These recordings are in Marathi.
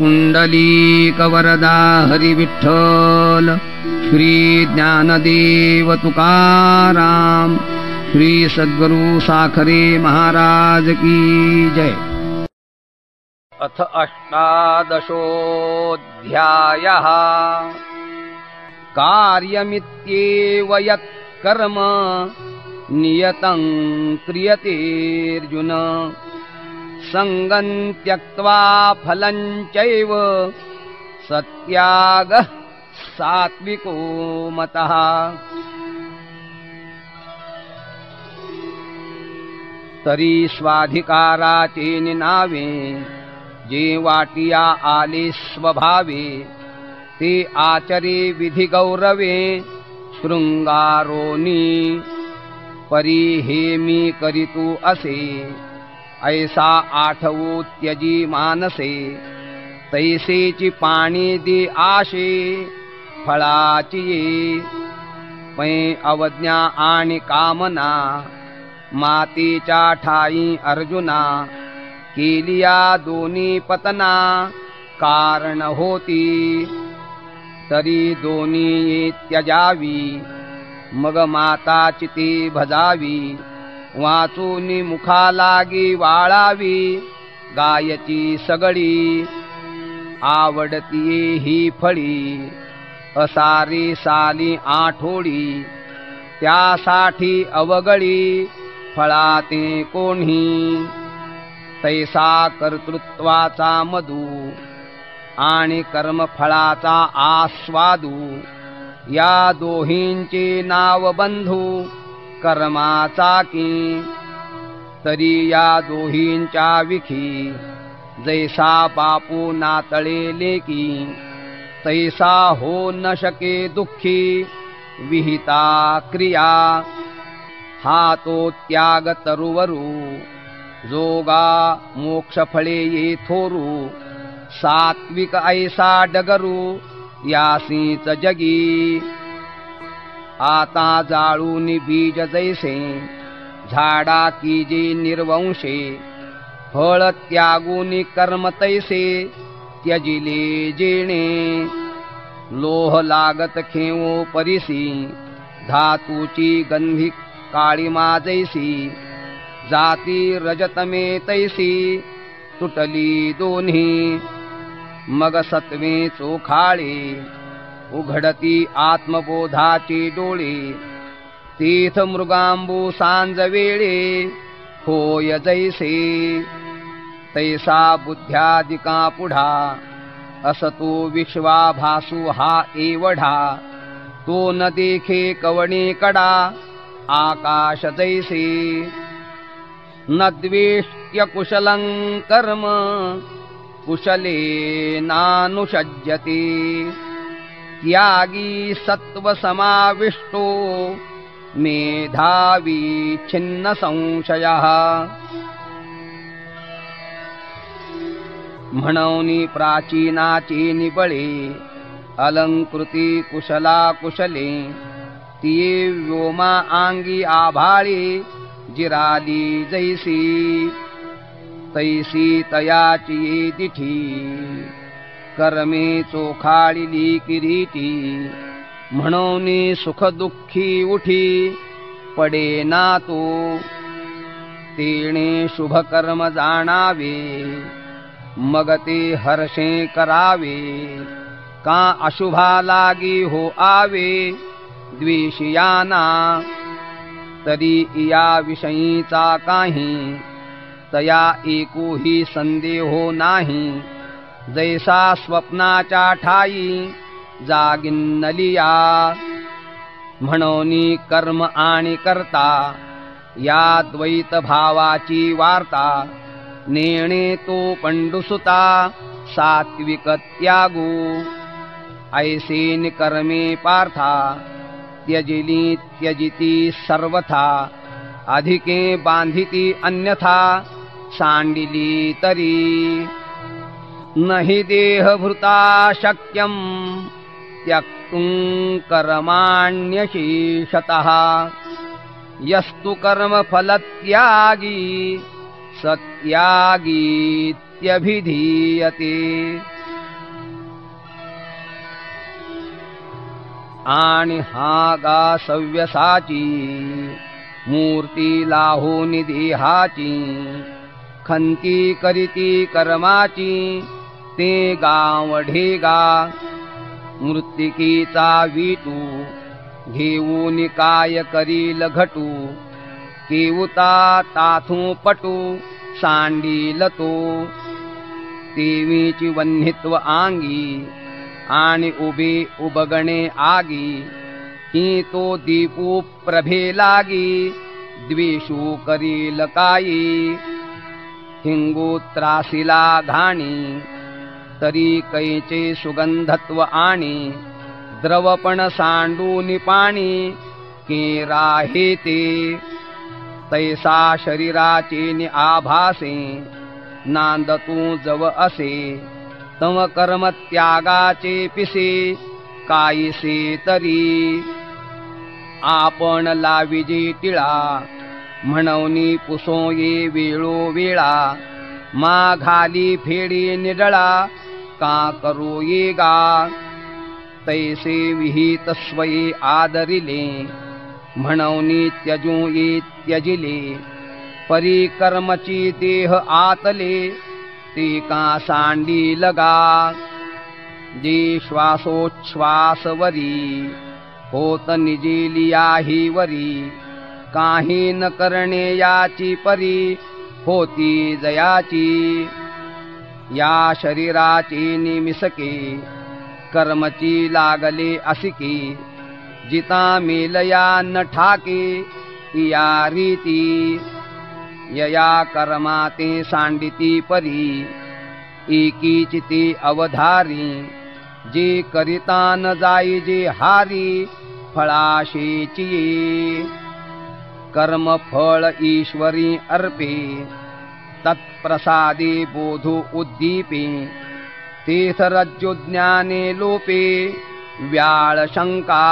पुंडलीकवरदा हरी विठ्ठल, श्री ज्ञानदेव तुकाराम, श्री सद्गुरु साखरे महाराज की जय। अथ अष्टादशोऽध्यायः। कार्यमित्येव यत् कर्म नियतं क्रियतेऽर्जुन, संगं त्यक्त्वा फलं चैव सत्यागः सात्विको मतः। तरी स्वाधिकाराचे नावे जे वाटिया आले स्वभावे, ते आचरे विधी गौरवे शृंगारोनी। परी हे मी करीतू असे, ऐसा आठवू त्यजी मानसे, तैसेची पाणी दे आशे फळाची ये। पै अवज्ञा आणि कामना मातेच्या ठाई अर्जुना, केलिया दोन्ही पतना कारण होती। तरी दोन्ही त्यजावी, मग माता चिते भजावी। वाचूनी मुखा लागी वाळावी, गायची सगळी आवडतीये ही फळी। असारी साली आठोडी, त्यासाठी अवगळी फळाते कोणी। तैसा कर्तृत्वाचा मधू आणि कर्मफळाचा आस्वादू, या दोहींचे नाव बंधू कर्माचा की। तरी या दोहींच्या विखी, जैसा बापू नातळे लेकी, तैसा हो न शके दुःखी विहिता क्रिया। हा तो त्याग तरुवरू, जोगा मोक्ष फळे ये थोरू। सात्विक ऐसा डगरू, यासीच जगी। आता जाळून बीज जैसे, झाडा कीजे निर्वंशे। फळ त्यागून कर्म तैसे, त्यजिले जेणे। लोह लागत खेवो परिसी, धातूची गंधी काळीमा जैसी। जाती रजतमे तैसी, तुटली दोन्ही। मग सत्वे चोखाळे, उघडती आत्मबोधाचे डोळे। तीर्थ मृगांबू सांज वेळे, होय जैसे। तैसा बुद्ध्यादिका पुढा, असतो विश्वाभासू हा एवढा। तो न देखे कवणे कडा, आकाश जैसे। न द्वेष्ट्य कुशलं कर्म, कुशले नानुषज्यते। त्यागी सत्व समाविष्टो, मेधावी छिन्न संशयः। म्हणूनी प्राचीनाचे निबळे, अलंकृती कुशला कुशले। तिये व्योमा आंगी आभाळे, जिराली जैसी। तैसी तयाची दिठी, कर्मे चोखाळिली किरीटी। म्हणून सुख दुःखी उठी, पडे ना तो। तेणे शुभ कर्म जाणावे, मग ते हर्षे करावे। का अशुभा लागी हो आवे, द्वेषियाना। तरी या विषयीचा काही, तया एकोही संदेहो नाही। जैसा स्वप्नाच्या ठाई, जागिन्नलिया। म्हणूनी कर्म आणि कर्ता, या द्वैत भावाची वार्ता। नेणे तो पंडुसुता, सात्विक त्यागू। ऐसेन कर्मे पार्था, त्यजिली त्यजिती सर्वथा। अधिके बांधिती अन्यथा, सांडिली तरी। नहि देहभृता शक्यं, त्यक्तुं कर्माण्यशेषतः। यस्तु कर्मफलत्यागी, सत्यागीत्यभिधीयते। आणि हा गा सव्यसाची मूर्ती लाहोनी देहाची खंती करीती कर्माची ते गाव ढेगा मृत्तिकेचा विटू घेऊन काय करील घटू केवता ताथू पटू सांडील तो देवीची वन्हित्व आंगी आणि उभे उबगणे आगी ही तो दीपू प्रभे लागी द्वेषू करील काई हिंगू त्रासिला घाणी तरी कैचे सुगंधत्व आणि द्रवपण सांडून पाणी के राहे ते तैसा शरीराचे नि आभासे नांदतू जव असे तव कर्म त्यागाचे पिसे कायसे तरी आपण लाविजे टिळा म्हणवनी पुसो ये वेळो वेळा माघाली फेडी निडळा का करू ये गा तैसे विहित स्वये आदरिले म्हणवनी त्यजू ये त्यजिले परिकर्मची देह आतले ते का सांडी लगा जे श्वासोच्छ्वासवरी होत निजेलिया ही वरी काही न करणे याची परी होती जयाची या शरीराची निमिसके कर्मची लागले असिके जिता मेलया न ठाके या रीती यया कर्माते सांडिती परी एकीचिते अवधारी जे करिता न जाई जे हारी फळाशेची कर्म फळ ईश्वरी अर्पे तत्प्रसादे बोधो उद्दीपे तीर्थरज्जुज्ञाने लोपे व्याळ शंका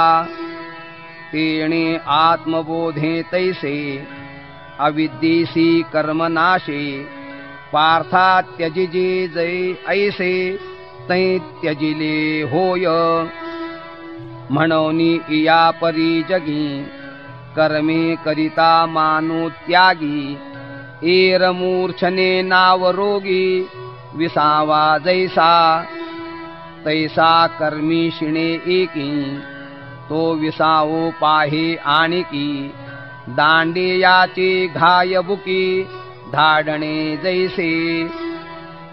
तेणे आत्मबोधे तैसे अविद्येसी कर्मनाशे पार्था त्यजिजे जै ऐसे तै त्यजिले होय म्हणोनी इया परी जगी कर्मे करिता मानु त्यागी एर मूर्छने नावरोगी विसावा जैसा तैसा कर्मी शिणे एकी तो विसावो पाहे आणिकी दांडे याचे घाय बुकी धाडणे जैसे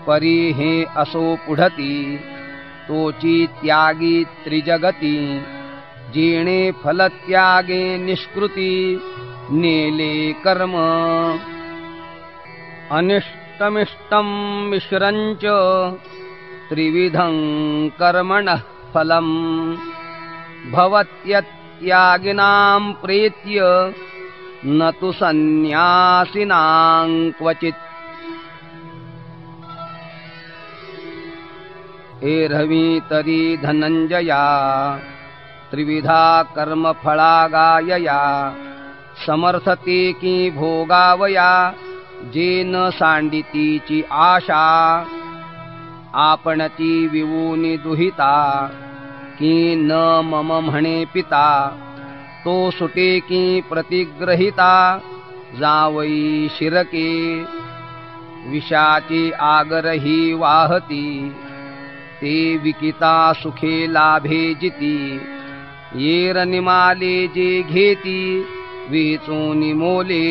परी हे असो पुढती तोची त्यागी त्रिजगती जेणे फलत्यागे निष्कृती नेले कर्म अनिष्टमिष्टं मिश्रंच त्रिविधं कर्मणः फलम् भवत्यत्यागिनां प्रेत्य न तु सन्न्यासिनां क्वचित् एरवी तरी धनंजया त्रिविधा कर्मफळागायया समर्थते की भोगावया जेन सांडितीची आशा आपणची विवूनी दुहिता की न मम म्हणे पिता तो सुटे की प्रतिग्रहिता जावई शिरके विषाची आगरही वाहती ते विकिता सुखे लाभे जिती येर निमाले जे घेती वेचूनी मोले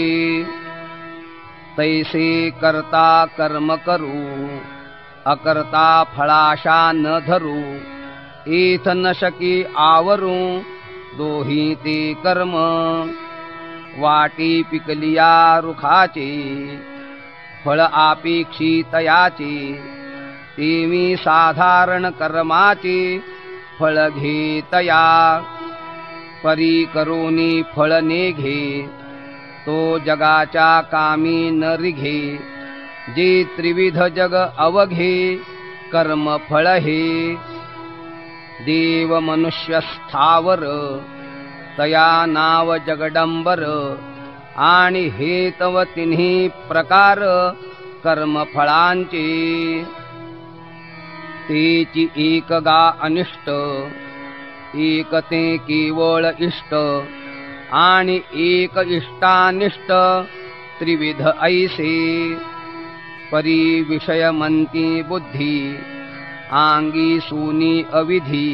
तैसे करता कर्म करू अकर्ता फळाशा न धरू एथ न शके आवरू दोही ते कर्म वाटी पिकलिया रुखाचे फळ अपेक्षी तयाचे तेवी साधारण कर्माचे फळ घेतया परी करोनी फळ नेघे तो जगाच्या कामी न रिघे जे त्रिविध जग अवघे कर्म फळ हे देव मनुष्य स्थावर तया नाव जगडंबर आणि हे तव तिन्ही प्रकार कर्म फळांचे तेची एक गा अनिष्ट एक ते केवळ इष्ट आणि एक इष्टानिष्ट त्रिविध ऐसे परी विषयमंती बुद्धी आंगी सूनी अविधी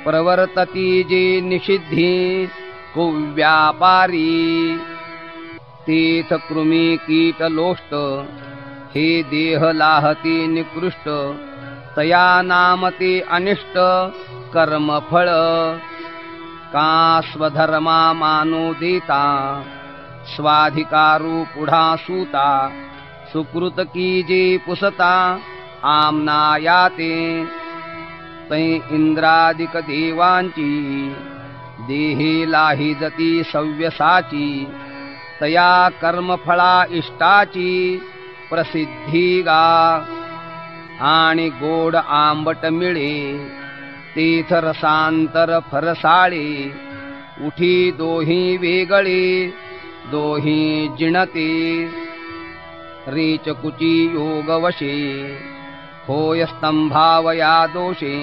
प्रवर्तती जे निषिद्धी कुव्यापारी तीर्थ कृमी कीट लोष्ट हे देह लाहती निकृष्ट तया नामते अनिष्ट कर्मफळ का स्वधर्मा मानो देता स्वाधिकारू पुढा सूता सुकृत की जे पुसता आमना याते तै इंद्रादिक देवांची देहे लाहिजती सव्यसाची तया कर्मफळा इष्टाची प्रसिद्धी गा आणि गोड आंबट मिळे तीर्थ रसांतर फरसाळे उठी दोही वेगळे दोही जिणते रेचकुची योगवशे होय स्तंभावया दोषे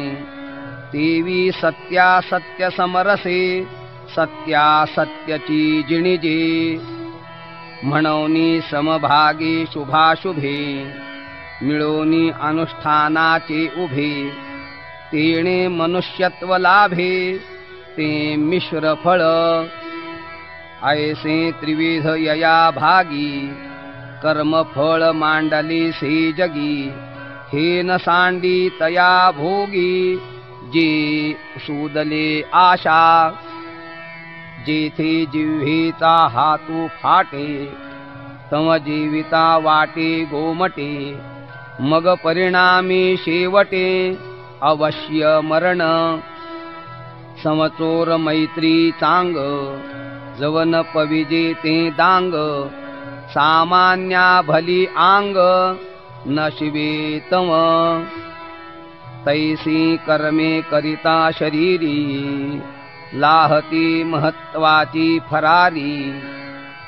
देवी सत्या सत्य समरसे सत्या सत्यची जिणिजे म्हणोनी समभागे शुभाशुभे मिळोनी अनुष्ठानाचे उभे तेणे मनुष्यत्व लाभे ते मिश्र फळ ऐसे त्रिविध यया भागी कर्मफळ मांडली से जगी हे न सांडी तया भोगी जे सुदले आशा जेथे जिव्हेचा हातू फाटे तम जीविता वाटे गोमटे मग परिणामी शेवटे अवश्य मरण समचोर मैत्री चांग जवन पविजे ते दांग सामान्या भली आंग नशिबे तम तैसी कर्मे करिता शरीरी लाहती महत्वाची फरारी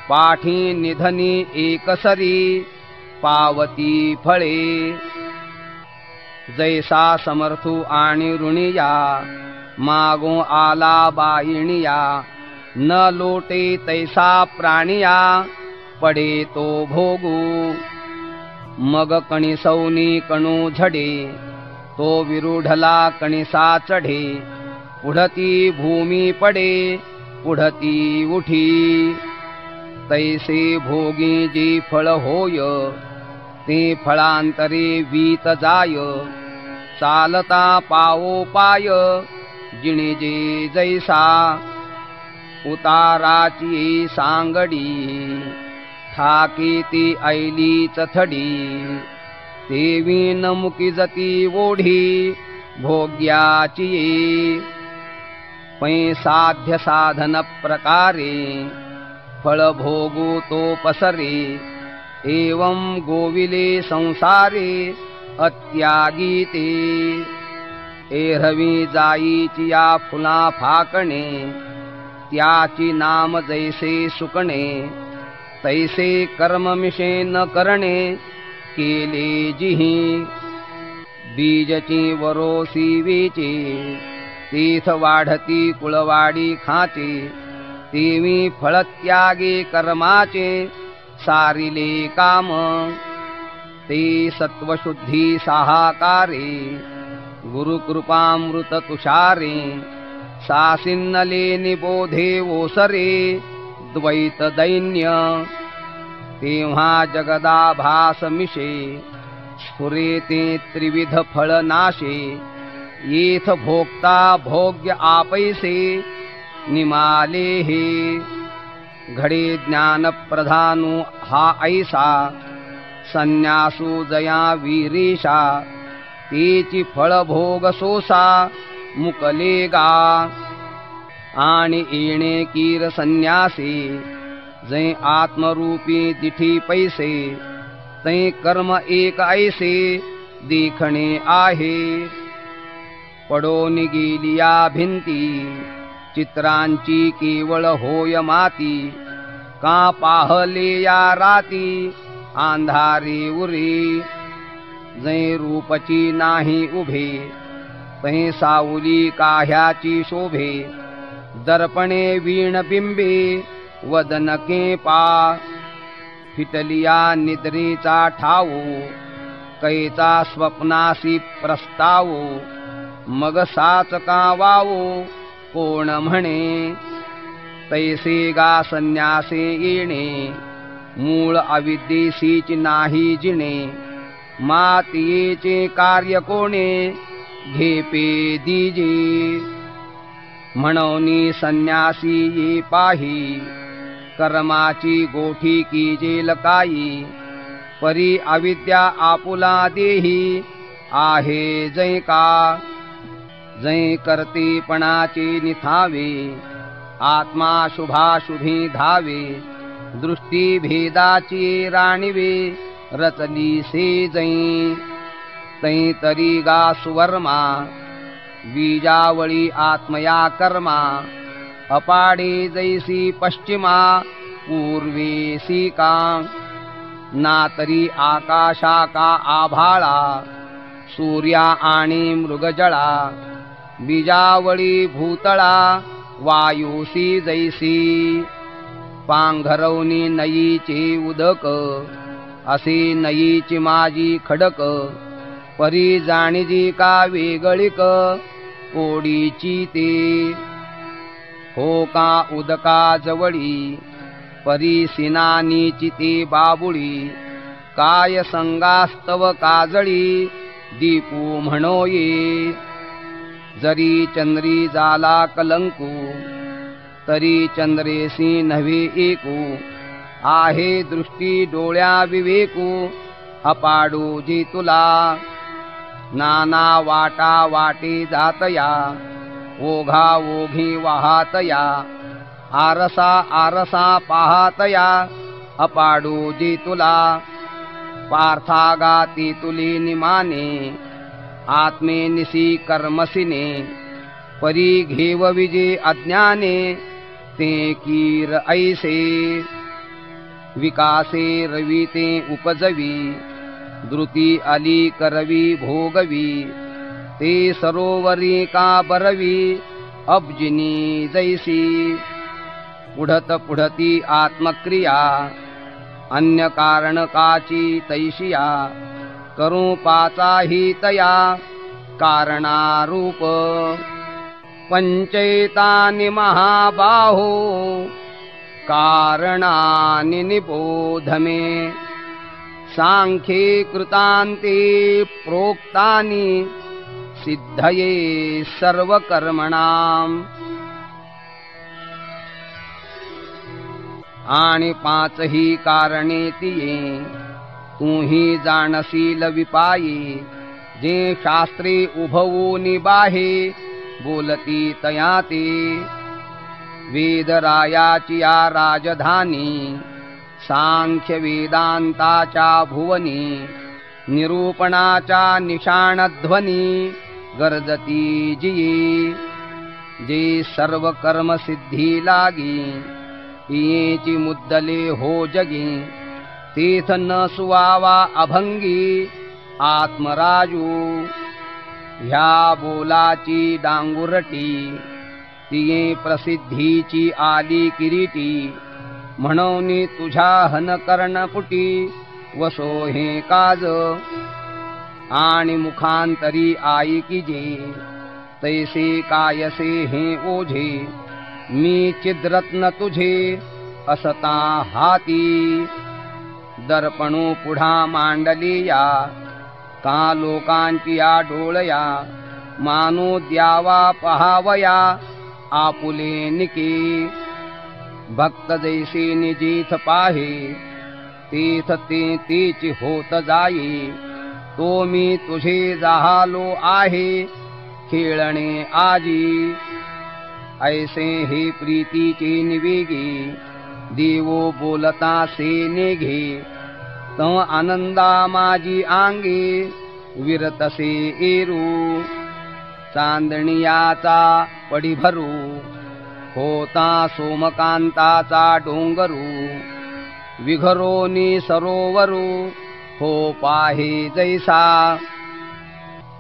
पाठी निधनी एकसरी पावती फळे जैसा समर्थू आणि ऋणिया मागो आला बाईणिया न लोटे तैसा प्राणिया पडे तो भोगू मग कणिसौनी कणू झडे तो विरूढला कणिसा चढे पुढती भूमी पडे पुढती उठी तैसे भोगी जे फळ होय ते फळांतरे वीत जाय चालता पावो पाय जिणिजे जैसा उताराची सांगडी ठाकी ती ऐली चथडी देवी नमुकी जती ओढी भोग्याची पै साध्य साधन प्रकारे फळ भोगू तो पसरे एवं गोविले संसारे अत्यागीते एरवी जाईची या फुला फाकणे त्याची नाम जैसे सुकणे तैसे कर्म मिशे न करणे केले जिही बीजची वरोसी वेचे तीथ वाढती कुळवाडी खाचे तेवी फळत्यागे कर्माचे सारिले काम ते सत्वशुद्धी साहाकारे गुरुकृपामृत तुषारे सासिन्नले निबोधे ओसरे द्वैत दैन्य तेव्हा जगदाभास मिशे स्फुरे ते त्रिविध फळ नाशे येथ भोक्ता भोग्य आपैसे निमाले हे घडे ज्ञान प्रधानु हा ऐसा संन्यासू जया वीरेशा तेची फळ भोग सोसा मुकलेगा आणि येणे कीर संन्यासी जै आत्मरूपी दिठी पैसे तै कर्म एक ऐसे देखणे आहे पडोन गेलिया भिंती चित्रांची केवळ होय माती का पाहले या राती अंधारे उरे जै रूपची नाही उभे तै सावली काह्याची शोभे दर्पणे वीण बिंबे वदनके पा फिटलिया निद्रेचा ठावो कैचा स्वप्नासी प्रस्तावो मग साचका वावो कोण म्हणे तैसे गा संन्यासे येणे मूळ अविद्येसीच नाही जिणे मातियेचे कार्य कोणे घेपे दीजे म्हणोनी संन्यासी ये पाही कर्माची गोठी कीजेल काही परी अविद्या आपुला देही आहे जै का जै कर्तेपणाचे निथावे आत्मा शुभाशुभी धावे दृष्टी भेदाची राणीवे रचली से जै तै तरी गा सुवर्मा बीजावळी आत्मया कर्मा अपाडे जैसी पश्चिमा पूर्वेसी का ना तरी आकाशाका आभाळा सूर्या आणि मृगजळा बीजावळी भूतळा वायुसी जैसी पांघरवनी नयीचे उदक असे नयीची माझी खडक परी जाणीजी का वेगळिक कोडीची ते हो का उदका जवळी परी सिनानीची ते बाबुळी काय संगास्तव काजळी दीपू म्हणोये जरी चंद्री जाला कलंकू तरी चंद्रेसी नव्हे एकू आहे दृष्टी डोळ्या विवेकू अपाडू जी तुला नाना वाटा वाटे जातया ओघा ओघी वाहातया आरसा आरसा पाहातया अपाडू जी तुला पार्थागाती तुली निमाने आत्मे निसी कर्मसिने परी घेव विजे अज्ञाने ते कीर ऐसे विकासे रविते उपजवी द्रुती अली करवी भोगवी ते सरोवरी का बरवी अब्जिनी जैसी पुढत पुढती आत्मक्रिया अन्य कारण काची तैशिया करू पाचाही तया कारणारूप पंचैतानि महाबाहो कारणानि निबोध मे सांख्ये कृतान्ते प्रोक्तानि सिद्धये सर्वकर्मणाम् आणि पाचही कारणे तिये तूही जाणशील विपाये जे शास्त्रे उभवूनि बाहे बोलती तया ते वेदरायाची या राजधानी सांख्य वेदांताच्या भुवनी निरूपणाच्या निशाणध्वनी गर्जती जिये जे सर्व कर्म सिद्धी लागी येची मुद्दले हो जगी तीथ न सुवावा अभंगी आत्मराजू ह्या बोलाची डांगुरटी तिये प्रसिद्धीची आली किरीटी म्हणून तुझ्या हन कर्णपुटी वसो हे काज आणि मुखांतरी आई कीजे तैसे कायसे हे ओझे मी चिद्रत्न तुझे असता हाती दर्पणू पुढा मांडलिया का लोकांची या डोळया मानो द्यावा पहावया आपुले निके भक्त जैसे निजीथ पाहे तीथ ते तीच होत जाई तो मी तुझे जाहालो आहे खेळणे आजी ऐसे हे प्रीतीचे निवेगे देवो बोलता से नेघे तव आनंदा माझी आंगे विरतसे एरू चांदणियाचा पडी भरू होता सोमकांताचा डोंगरू विघरोनी सरोवरू हो पाहे जैसा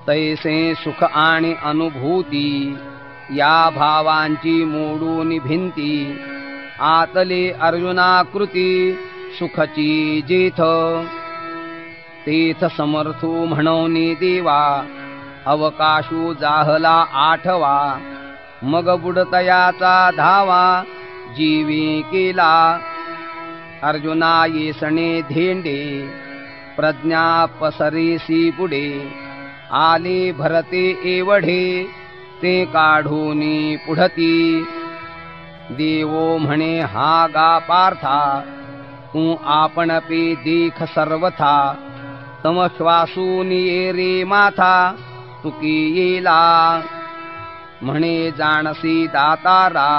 तैसे सुख आणि अनुभूती या भावांची मोडून भिंती आतले अर्जुनाकृती सुखची जेथ तेथ समर्थू म्हणून देवा अवकाशू जाहला आठवा मग बुडतयाचा धावा जीवी केला अर्जुना येसणे धेंडे प्रज्ञा पसरीसी पुढे आले भरते एवढे ते काढूनी पुढती देवो म्हणे हा गा पार्था तू आपण पे देख सर्वथा तम श्वासून ये रे माथा तुकी येला म्हणे जाणसी दातारा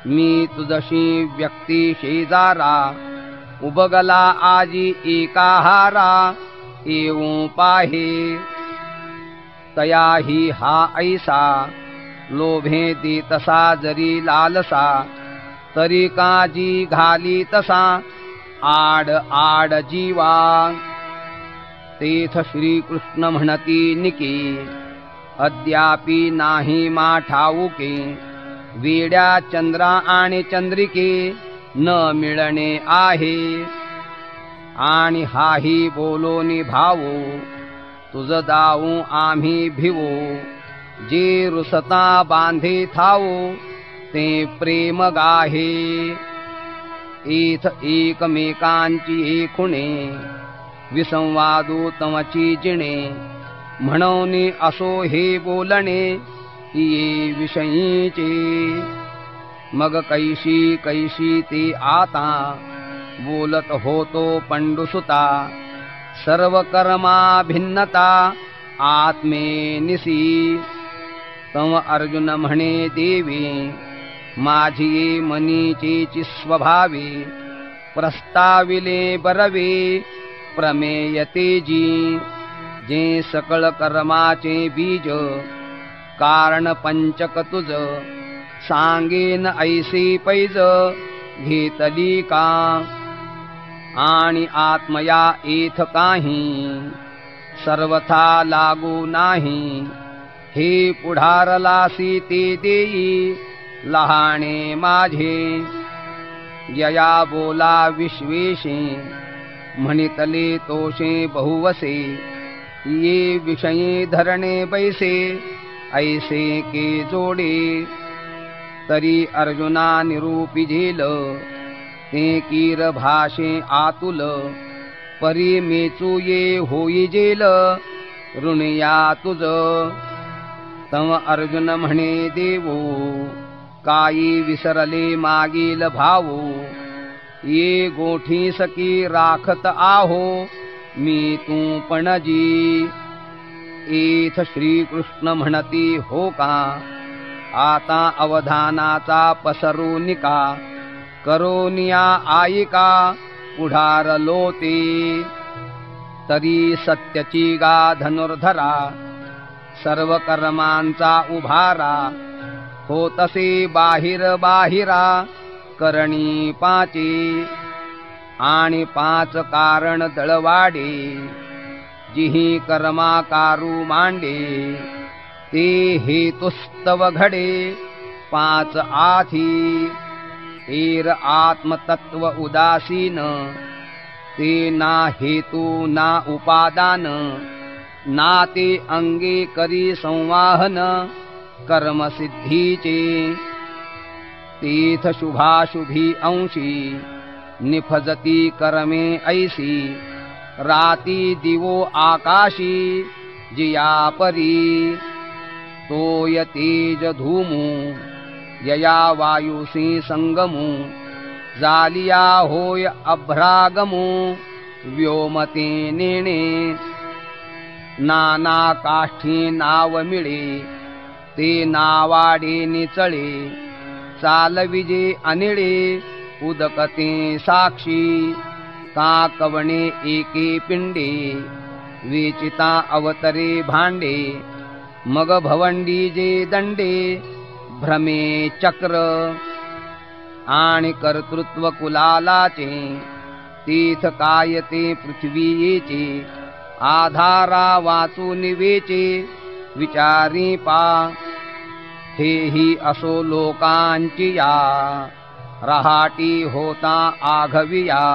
मी तुझशी व्यक्ती शेजारा उबगला आजी एकाहारा येऊ पाहे तयाही हा ऐसा लोभे दे तसा जरी लालसा तरी काजी घाली तसा आड आड जीवा तेथ श्रीकृष्ण म्हणती निके अद्यापि नाही मा ठाऊके वेड्या चंद्रा आणि चंद्रिके न मिळणे आहे आणि हाही बोलोनी भावो तुझ दाऊ आम्ही भिवो जे रुसता बांधे थावो ते प्रेम गाहे इथ एकमेकांची खुणे विसंवादू तमची जिणे म्हणून असो हे बोलणे ये विषयीचे मग कैशी कैशी ते आता बोलत होतो पंडुसुता सर्व कर्मा भिन्नता आत्मे निसी तम अर्जुन म्हणे देवी माझी मनीचेची स्वभावे प्रस्ताविले बरवे प्रमेयते जी जे सकळ कर्माचे बीज कारण पंचक तुझ सांगेन ऐसे पैज घेतली का आणि आत्मया एथ काही सर्वथा लागू नाही हे पुढारलासी ते देई लहाणे माझे यया बोला विश्वेशे म्हणितले तोषे बहुवसे ये विषये धरणे बैसे ऐसे के जोडे तरी अर्जुना निरूपी झेल ते कीर भाषे आतुल परी मेचू ये होई जेल ऋणया तुझ तम अर्जुन म्हणे देवो काही विसरले मागील भावो ये गोठी सकी राखत आहो मी तू पणजी इथ श्रीकृष्ण म्हणती हो का आता अवधानाचा पसरूनिका करोनिया आयिका पुढारलो ते तरी सत्यची गा धनुर्धरा सर्व कर्मांचा उभारा होतसे बाहिर बाहिरा करणी पाचे आणि पाच कारण दळवाडे जिही कर्माकारू मांडे ते हेतुस्तव घडे पाच आथी एर आत्मतत्व उदासीन ते ना हेतू ना उपादान ना ते अंगे करी संवाहन कर्मसिद्धीचे तीथ शुभाशुभी अंशी निफजती कर्मे ऐसी राती दिवो आकाशी जिया परी तोय तेज धूमू यया वायुसी संगमू जालिया होय अभ्रागमू व्योमते नेणे नाना काष्ठी नाव मिळे ते नावाडे निचळे चालविजे अनिळे उदकते साक्षी काकवणे एके पिंडे वेचिता अवतरे भांडे मग भवंडी जे दंडे भ्रमे चक्र आणि कर्तृत्व कुलालाचे तीथ कायते पृथ्वीचे आधारा वाचून वेचे विचारी पा हेही असो लोकांची या रहाटी होता आघविया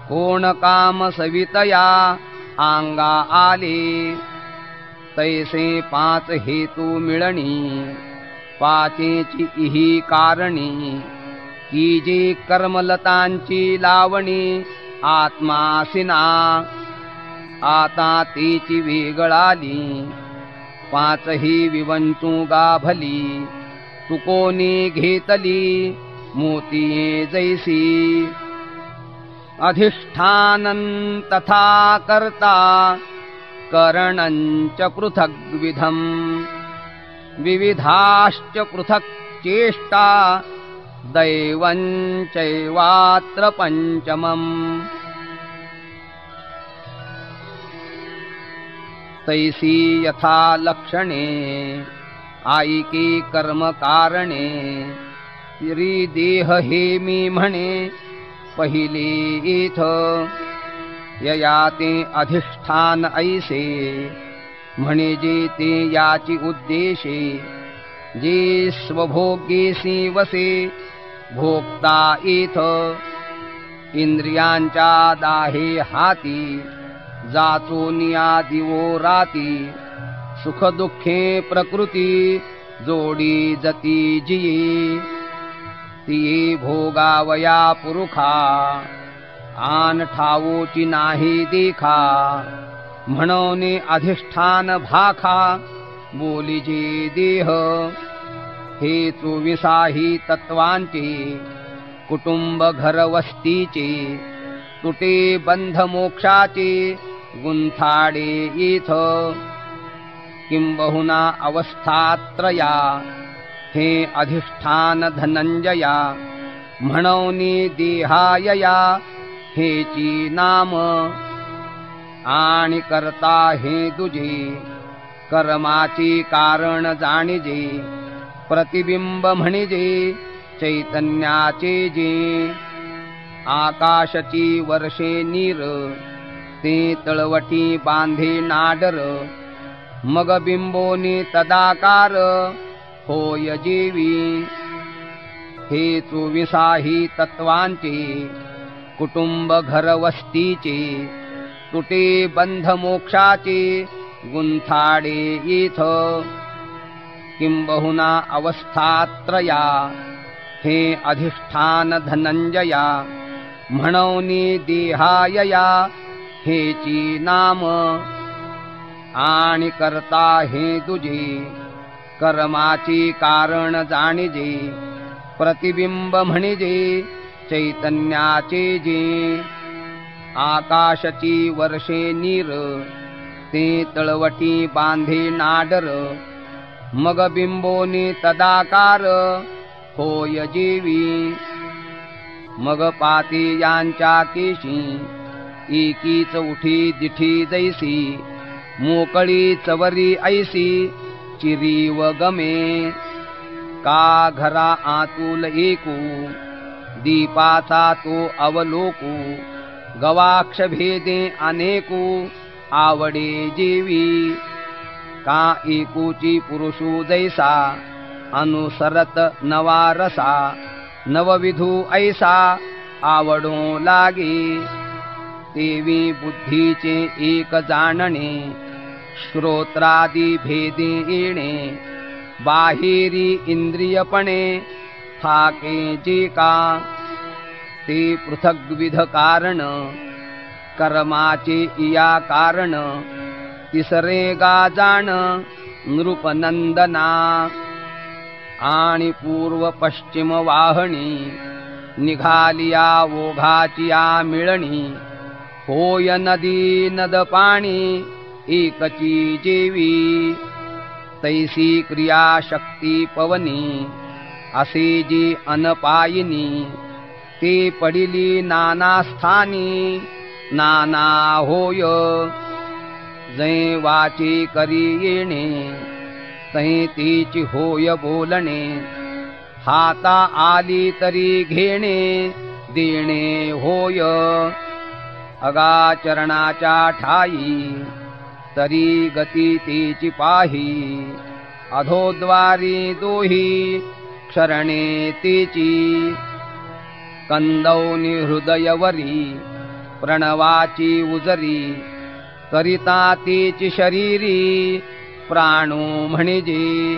कोण काम सवितया अंगा आले तैसे पाच हेतू मिळणी पाचेची इही कारणी की जी कर्मलतांची लावणी आत्मासिना आता तीची वेगळाली पाचही विवंचू गाभली तुकोनी घेतली मोतीये जैसी अधिष्ठानं तथा कर्ता करणञ्च पृथग्विधम् विविधाश्च पृथक् चेष्टा दैवं चैवात्र पंचमम् तैसी यथा लक्षणे आयिकी कर्म कारणे री देह हे मी म्हणे पहिले इथ ययाते अधिष्ठान ऐसे म्हणे जे ते याची उद्देशे जे स्वभोगेसी वसे भोगता इथ इंद्रियांच्या दाहे हाती जाचोनिया दिवो राती सुख दुःखे प्रकृती जोडी जती जिये ती भोगावया पुरुखा आन ठावोची नाही देखा म्हणून अधिष्ठान भाखा बोलिजे देह हे चोविसाही तत्वांचे कुटुंब घर वस्तीचे तुटे बंध मोक्षाचे गुंथाडे इथ किंबहुना अवस्थात्रया हे अधिष्ठान धनंजया म्हणून देहायया हेची नाम आणि करता हे तुझे कर्माची कारण जाणिजे प्रतिबिंब म्हणिजे चैतन्याचे जे आकाशची वर्षे नीर ते तळवटी बांधे नाडर मग बिंबोनी तदाकार होय जेवी हे चोविसाही तत्वांचे कुटुंब घर वस्तीचे तुटे बंध मोक्षाचे गुंथाडे इथ किंबहुना अवस्थात्रया हे अधिष्ठान धनंजया म्हणून देहायया हेची नाम आणि करता हे तुझे कर्माची कारण जाणिजे प्रतिबिंब म्हणिजे चैतन्याचे जे आकाशची वर्षे नीर ते तळवटी बांधे नाडर मग बिंबोनी तदाकार होय जेवी मग पाती यांच्या केशी एकीच उठी दिठी जैसी मोकळी चवरी ऐसी चिरी व गमे का घरा आतुल एकू दीपाचा तो अवलोकू गवाक्ष भेदे अनेकू आवडे जेवी का एकूची पुरुषू जैसा अनुसरत नवा रसा नवविधू ऐसा आवडो लागे देवी बुद्धीचे एक जाणणे श्रोत्रादी भेदे येणे बाहेरी इंद्रियपणे थाके जे का ते पृथग्विध कारण कर्माचे इया कारण तिसरे गा जाण नृपनंदना आणि पूर्व पश्चिम वाहणी निघालिया ओघाचिया मिळणी होय नदी नद पाणी एकची जेवी तैसी क्रिया शक्ती पवनी असे जी अनपायिनी ते पडिली नाना स्थानी नाना होय जै वाचे करी येणे तै तीची होय बोलणे हाता आली तरी घेणे देणे होय अगाचरणाच्या ठाई तरी गती तेची पाही अधोद्वारी दोही क्षरणे तेची कंदौनी हृदयवरी प्रणवाची उजरी करिता तेची शरीरी प्राणो म्हणजे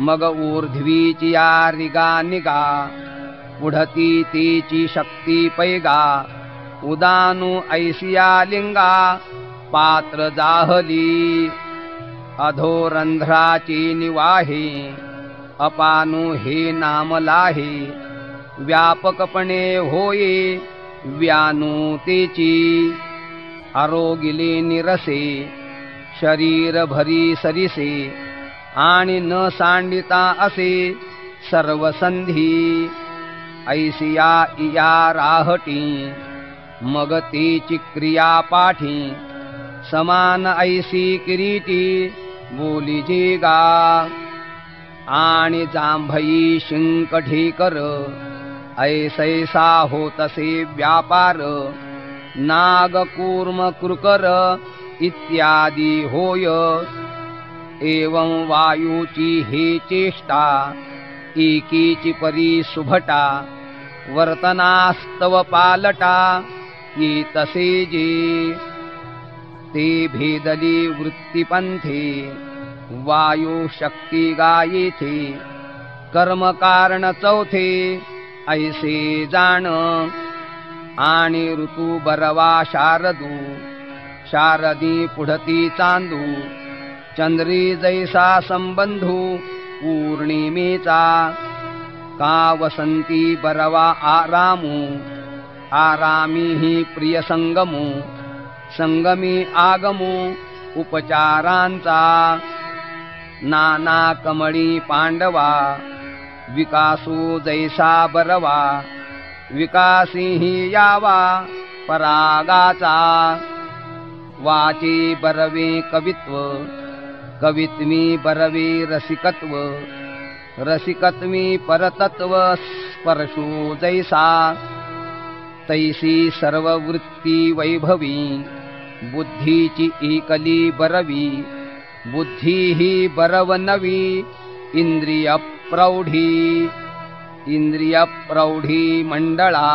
मग ऊर्ध्वीची या रिगा निगा पुढती तेची शक्ती पैगा उदानु ऐसिया लिंगा पात्र जाहली अधोरंध्राची निवाहे अपानु हे नाम लाहे व्यापकपणे होये व्यानु तेची आरोगिले निरसे शरीर भरी सरिसे आणि न सांडिता असे सर्व संधी ऐसिया इया राहटी मग तेची क्रिया पाठी समान ऐसी किरीटी बोलीजे गा आणि जांभई शिंकठी कर ऐसैसा होतसे व्यापार नाग कूर्म कृकर इत्यादी होय एवं वायूची हे चेष्टा एकीची परी सुभटा वर्तनास्तव पालटा ये तसे जे ते भेदली वृत्तिपंथे वायू शक्ती गायेथे कर्म कारण चौथे ऐसे जाण आणि ऋतू बरवा शारदू शारदी पुढती चांदू चंद्री जैसा संबंधू पूर्णिमेचा का वसंती बरवा आरामू आरामी ही प्रिय संगमू संगमी आगमू उपचारांचा नाना कमळी पांडवा विकासू जैसा बरवा विकासी यावा परागाचा वाचे बरवे कवित्व कवित्वी बरवे रसिकत्व रसिकत्वी परतत्व स्पर्शो जैसा तैसी सर्व वृत्ती वैभवी बुद्धीची एकली बरवी बुद्धी ही बरवनवी इंद्रिय प्रौढी मंडळा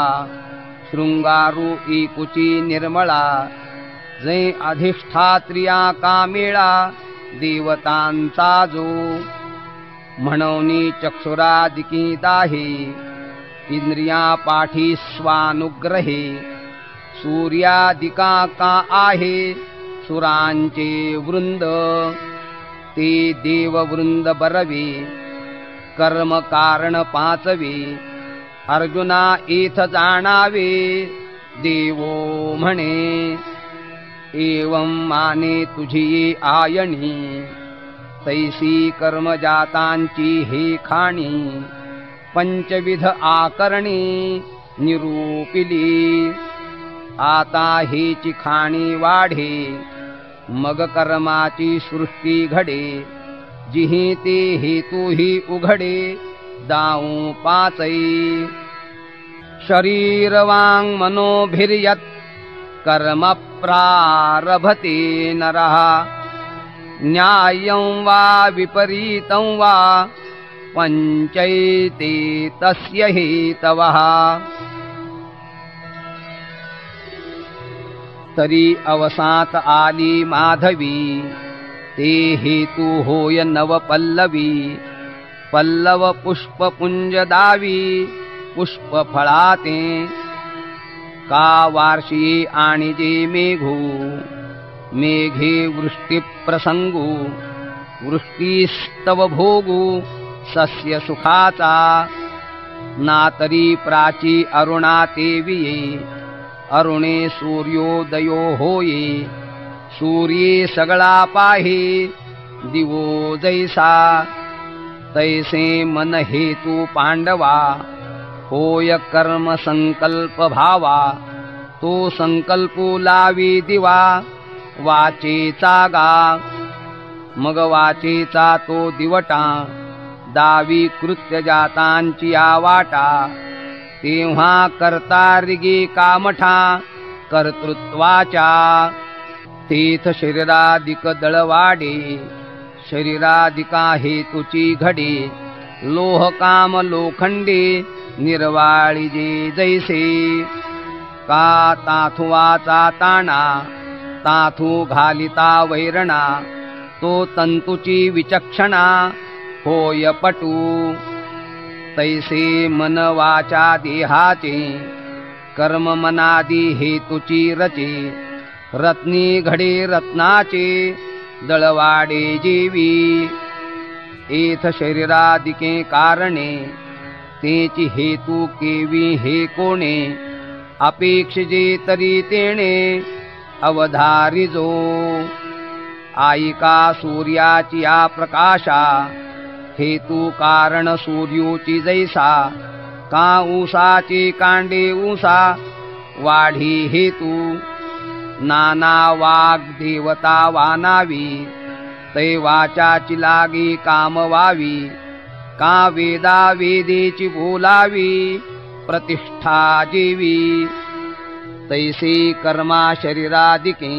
शृंगारू एकुची निर्मळा जै अधिष्ठात्रिया कामेळा देवतांचा जो म्हणूनी चक्षुरादिकी दाहे इंद्रिया पाठी स्वानुग्रहे सूर्यादिका का आहे सुरांचे वृंद ते देववृंद बरवे कर्म कारण पाचवे अर्जुना एथ जाणावे देवो म्हणे एवं माने तुझी आयणी तैसी कर्मजातांची हे खाणी पंचविध आकरणी निरूपिली आता हेची खाणी वाढे मग कर्माची सृष्टी घडे जिही ते हेतू ही उघडे दाऊ पाचई शरीर वांग मनोभिर्यत कर्म प्रारभते नरः न्यायं वा विपरीतं वा पंचैते तस्य हेतवः तरी अवसात आली माधवी ते हेतू होय नव पल्लवी पल्लव पुष्प पुंज दावी पुष्प फळाते का वार्षी आणि जे मेघू मेघे वृष्टी प्रसंगू वृष्टीस्तव भोगू सस्य सुखाचा नातरी प्राची अरुणा तेविये अरुणे सूर्योदयो होये सूर्ये सगळा पाहे दिवो जैसा तैसे मन हेतू पांडवा होय कर्म संकल्प भावा तो संकल्पू लावी दिवा वाचेचा गा मग वाचेचा तो दिवटा दावी कृत्य जातांची वाटा तेव्हा करता रिगे कामठा कर्तृत्वाच्या तीर्थ शरीरादिक दळवाडे शरीरादिका हेतुची घडे लोह काम लोखंडे निर्वाळी जे जैसे का ताथुवाचा ताणा ताथू घालिता वैरणा तो तंतुची विचक्षणा होय पटू तैसे मन वाचा देहाचे कर्म मनादी हेतुची रचे रत्नी घडे रत्नाचे दळवाडे जीवी एथ शरीरादिके कारणे तेची हेतू केवी हे कोणे अपेक्षिजे तरी तेणे अवधारिजो आयिका सूर्याची या प्रकाशा हेतू कारण सूर्योची जैसा का ऊसाचे कांडे ऊसा वाढी हेतू नाना वाग देवता वानावी तै वाचाची लागी काम वावी का वेदा वेदेची बोलावी प्रतिष्ठा जीवी तैसे कर्मा शरीरादिके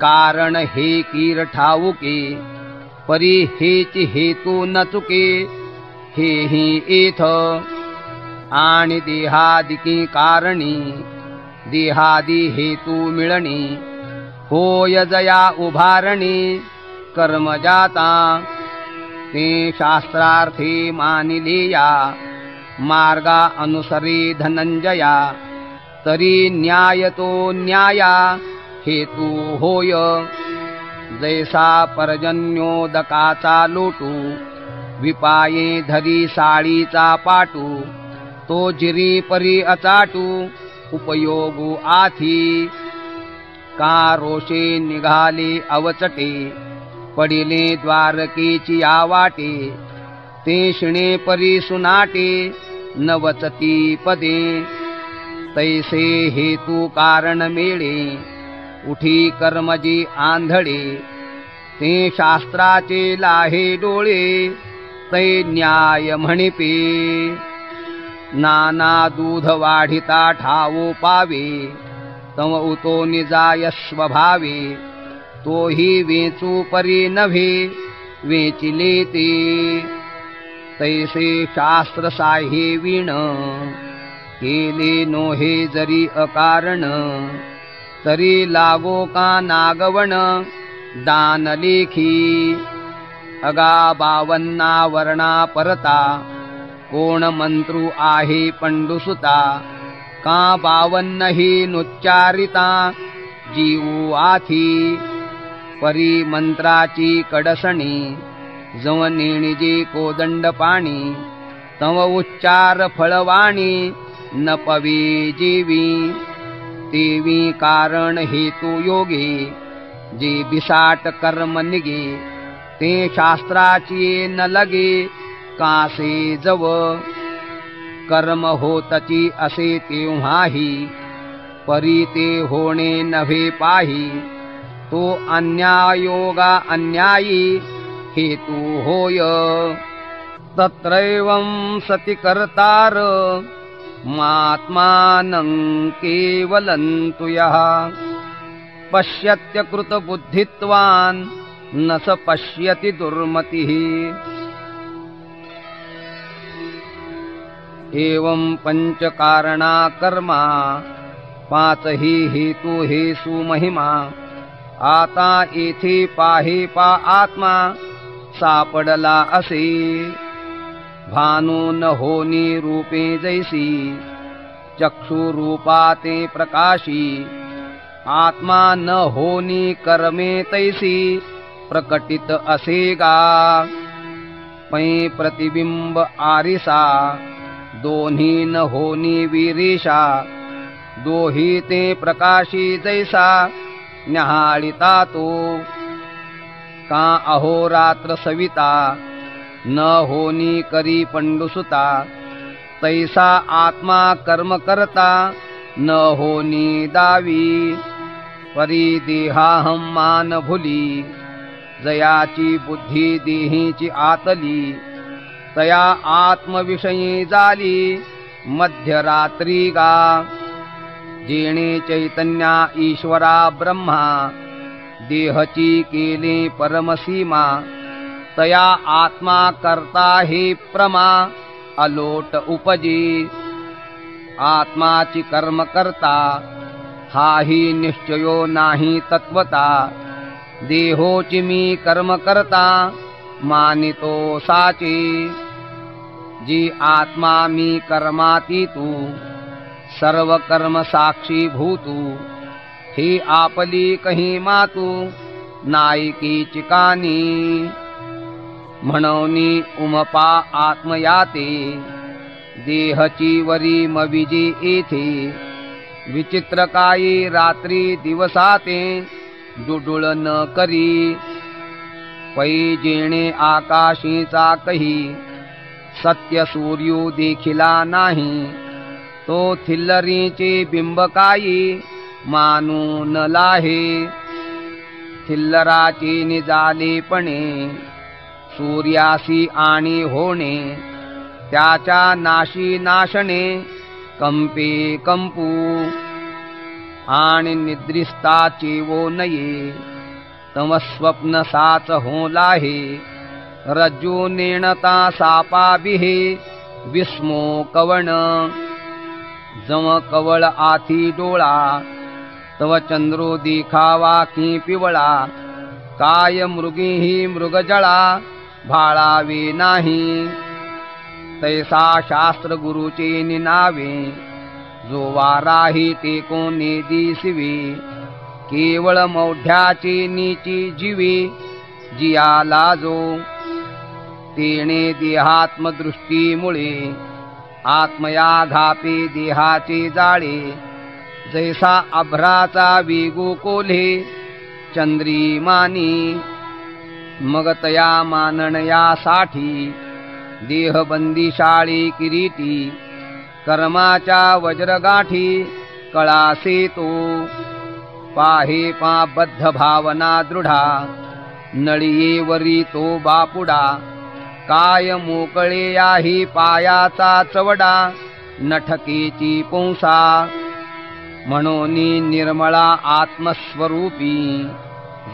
कारण हे कीर ठाऊके परी हेची हेतू न चुके हे ही एथ आणि देहादिकी कारणी देहादी हेतू मिळणी होय जया उभारणी कर्म जाता ते शास्त्रार्थे मानिलेया मार्गा अनुसरी धनंजया तरी न्याय तो न्याया हेतू होय जैसा पर्जन्योदकाचा लोटू विपाये धरी साळीचा पाटू तो जिरी परी अचाटू उपयोगू आथी का रोषे निघाले अवचटे पडिले द्वारकेची आवाटे ते शिणे परी सुनाटे नवचती पदे तैसे हेतू कारण मेळे उठी कर्मजी आंधळे ते शास्त्राचे लाहे डोळे तै न्याय म्हणिपे नाना दूध वाढिता ठावो पावे तव उतो निजाय स्वभावे तोही वेचू परी नव्हे वेचिले ते तैसे शास्त्र साहे वीण केले नोहे जरी अकारण तरी लागो का नागवण दान लेखी अगा 52 वर्णा परता कोण मंत्रु आहे पंडुसुता का 52 ही नुच्चारिता जीवू आथी परी मंत्राची कडसणी जवनेणीजी कोदंड पाणी तव उच्चार फळवाणी न पवे जीवी तेवी कारण हेतू योगे जे बिसाट कर्म निगे ते शास्त्राची न लगे कासे जव कर्म होतची असे तेव्हाही परी ते होणे नव्हे पाही तो अन्यायोगा अन्यायी हेतू होय तत्रैवं सति कर्तार मात्मानं केवलं तु यः पश्यत्य कृतबुद्धित्वान् न स पश्यति दुर्मतिः एवं पंचकारणा कर्मा 5 ही हेतू हे सुमहिमा आता येथे पाहे पा आत्मा सापडला असे भानू न होनी रूपे जैसी चक्षु रूपा ते प्रकाशी आत्मा न होनी कर्मे तैसी प्रकटित असेगा पै प्रतिबिंब आरिसा दोन्ही न होनी वीरेशा दोही ते प्रकाशी जैसा न्याहाळिता तो का अहोरात्र सविता न होनी करी पंडुसुता तैसा आत्मा कर्म करता न होनी दावी परी देहाहं मान भुली जयाची बुद्धी देहीची आतली तया आत्मविषयी जाली मध्यरात्री गा जेणे चैतन्या ईश्वरा ब्रह्मा देहची केले परमसीमा तया आत्मा करता हे प्रमा अलोट उपजी आत्माची कर्म करता हाही निश्चयो नाही तत्वता देहोची मी कर्म करता मानितो साची जी आत्मा मी कर्माती तू सर्व कर्म साक्षी भूतू ही आपली कही मातू नायकी चिकानी म्हणूनी उमपा आत्मयाते देहची वरी मविजी येथे विचित्र काही रात्री दिवसाते डुडुळ न करी पै जेणे आकाशीचा कही सत्य सूर्यो देखिला नाही तो थिल्लरीचे बिंब काही मानू न लाहे थिल्लराचे निजालेपणे सूर्यासी आणि होणे त्याच्या नाशी नाशने कंपे कंपू आणि निद्रिस्ताचे वो नये तम स्वप्न साच हो लाहे रज्जू नेणता सापा बिहे विस्मो कवण जम कवळ आथी डोळा तव चंद्रो दिखावा की पिवळा काय मृगीही मृगजळा भाळावे नाही तैसा शास्त्र गुरुचे निनावे जो वाराही टेकोने दिसवी केवळ मौढ्याचे नीची जीवी जियाला जो तेणे देहात्मदृष्टीमुळे आत्मया घापे देहाचे जाळे जैसा अभ्राचा वेगू कोल्हे चंद्रीमानी मग तया मानण्यासाठी देहबंदिशाळी किरीटी कर्माच्या वज्रगाठी कळासे तो पाहे पा बद्ध भावना दृढा नळीयेवरी तो बापुडा काय मोकळे याही पायाचा चवडा नठकेची पुंसा म्हणोनी निर्मळा आत्मस्वरूपी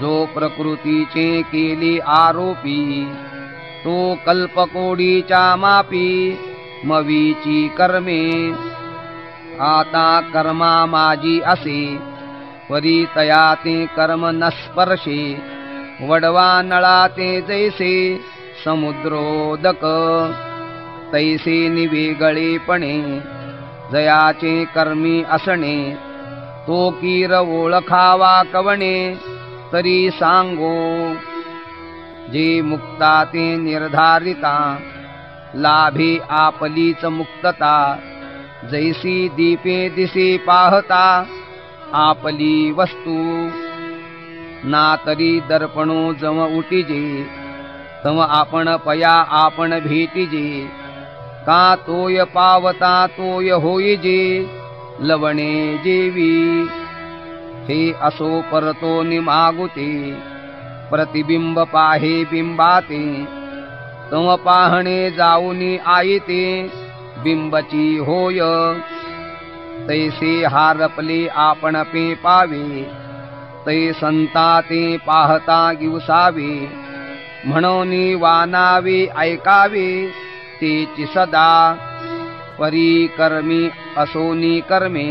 जो प्रकृतीचे केली आरोपी तो कल्पकोडीच्या मापी मवीची कर्मे आता कर्मा माझी असे परी तया ते कर्म न स्पर्शे वडवा नळा ते जैसे समुद्रोदक तैसे निवेगळेपणे जयाचे कर्मी असणे तो कीर ओळखावा कवणे तरी सांगो जे मुक्ता ते निर्धारिता लाभे आपलीच मुक्तता जैसी दीपे दिसे पाहता आपली वस्तू ना तरी दर्पणो जम उटिजे तम आपण पया आपण भेटिजे का तोय पावता तोय होईजे लवणे जेवी हे असो परतो निमागुते प्रतिबिंब पाहे बिंबाते तम पाहणे जाऊनी आईते बिंबची होय तैसे हारपले आपण पे पावे तै संता ते पाहता गिवसावे म्हणोनी वानावे ऐकावे तेची सदा परिकर्मी असोनी कर्मे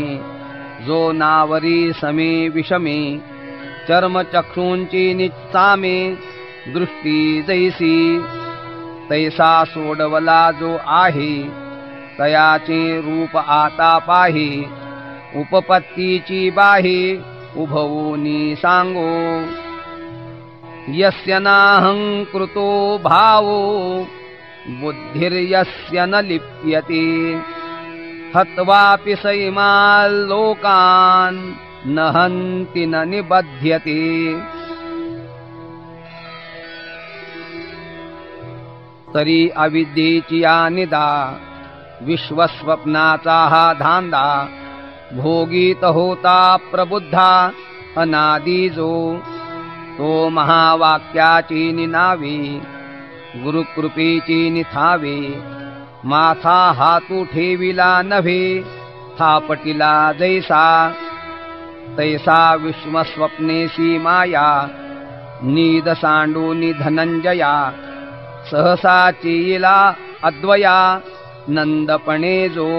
जो नावरी समे विषमे चर्मचक्षूंची निचामे दृष्टी जैसी तैसा सोडवला जो आहे तयाचे रूप आता पाहे उपपत्तीची बाहे उभवूनी सांगो यस्य नाहं कृतो भावो बुद्धिर्यस्य न लिप्यते हत्वापि सैमाल् लोकान् न हन्ति न निबध्यते तरी अविद्येची या निदा विश्वस्वप्नाचा हा धांदा भोगीत होता प्रबुद्धा अनादी जो तो महावाक्याची निनावे गुरुकृपेची निथावे माथा हातू ठेविला नव्हे थापटिला जैसा तैसा विश्वस्वप्नेसी माया नीद सांडूनी धनंजया सहसा चेला अद्वया नंदपणे जो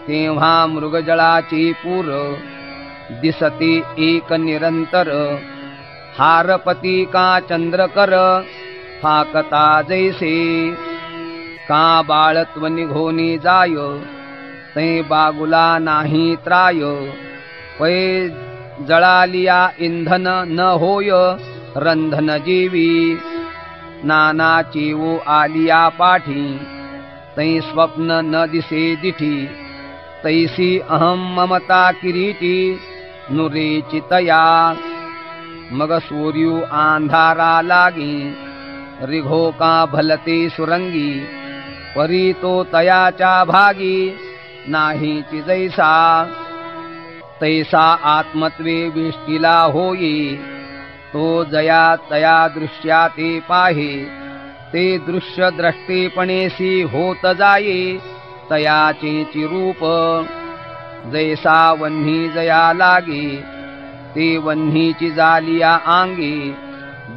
तेव्हा मृगजळाची पूर दिसते एक निरंतर हारपती का चंद्रकर फाकता जैसे का बाळत्व निघोनी जाय तै बागुला नाही त्राय पै जळालिया इंधन न होय रंधन जीवी नाना चेवो आलिया पाठी तै स्वप्न न दिसे दिठी तैसी अहम ममता किरीटी नुरेचितया मग सूर्यू आंधारा लागी रिघो का भलते सुरंगी परी तो तयाच्या भागी नाहीची जैसा तैसा आत्मत्वे विष्टीला होई तो जया तया दृश्या ते पाहे ते दृश्य द्रष्टेपणेसी होत जाये तयाचे रूप जैसा वन्ही जया लागे ते वन्हीची जालिया आंगे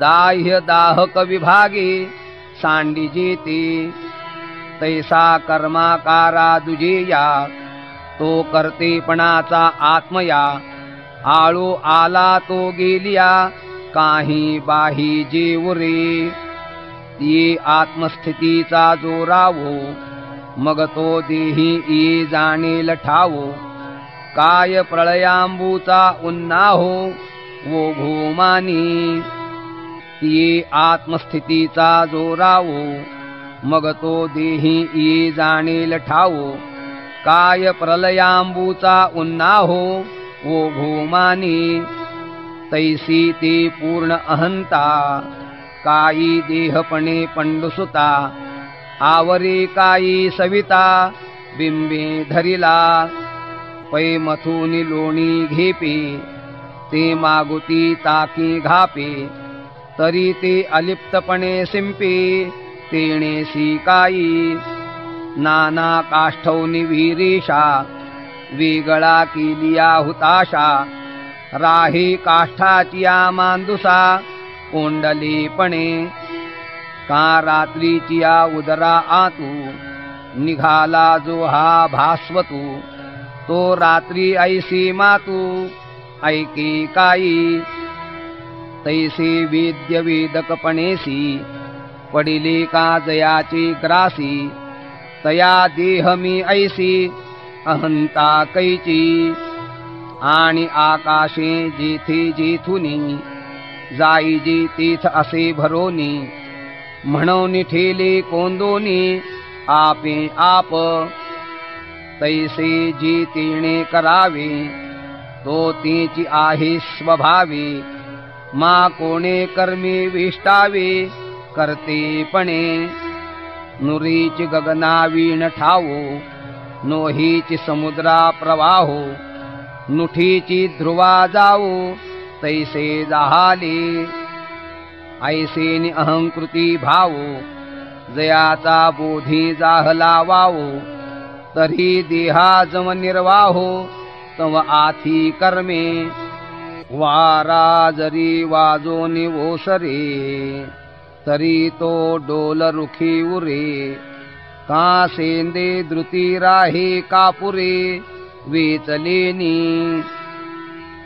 दाह्य दाहक विभागे सांडी जेते तैसा कर्माकारा दुजेया तो कर्तेपणाचा आत्मया आळो आला तो गेलिया काही बाही जेवरे ये आत्मस्थितीचा जोरावो मग तो देही ये जाणेल ठावो काय प्रळयांबूचा उन्नाहो वो भूमानी ये आत्मस्थितीचा जोरावो मग तो देही ये जाणेल ठावो काय प्रलयांबूचा उन्नाहो वो भूमानी तैसी ते पूर्ण अहंता काई देहपणे पंडुसुता आवरे काई सविता बिंबे धरिला पै मथुनी लोणी घेपे ते मागुती ताकी घापे तरी ते अलिप्तपणे सिंपे तेणेसी काई नाना काष्ठौनी वीरेशा वेगळा केलिया हुताशा राही काष्ठाचिया मांदुसा कोंडलेपणे का रात्रीचिया उदरा आतू निघाला जो हा भास्वतू तो रात्री ऐसी मातू ऐके काई तैसे वेद्य वेदकपणेसी पडिले का जयाची ग्रासी तया देह मी ऐसी अहंता कैची आणि आकाशे जेथे जेथुनी जाई जी तीथ असे भरोनी म्हणून ठेले कोंदोनी आपे आप तैसे जी तेणे करावे तो तेची आहे स्वभावे मा कोणे कर्मे विष्टावे करतेपणे नुरीच गगनावीण ठावो नोहीची समुद्रा प्रवाहो नुठीची ध्रुवा जावो तैसे जाहाले ऐसेनि अहंकृती भावो जयाचा बोधी जाहला वावो तरी देहा जम निर्वाहो तव आथी कर्मे वारा जरी वाजो निवोसरे तरी तो डोल रुखी उरे का सेंदे द्रुती राहे कापुरे वेचलेनी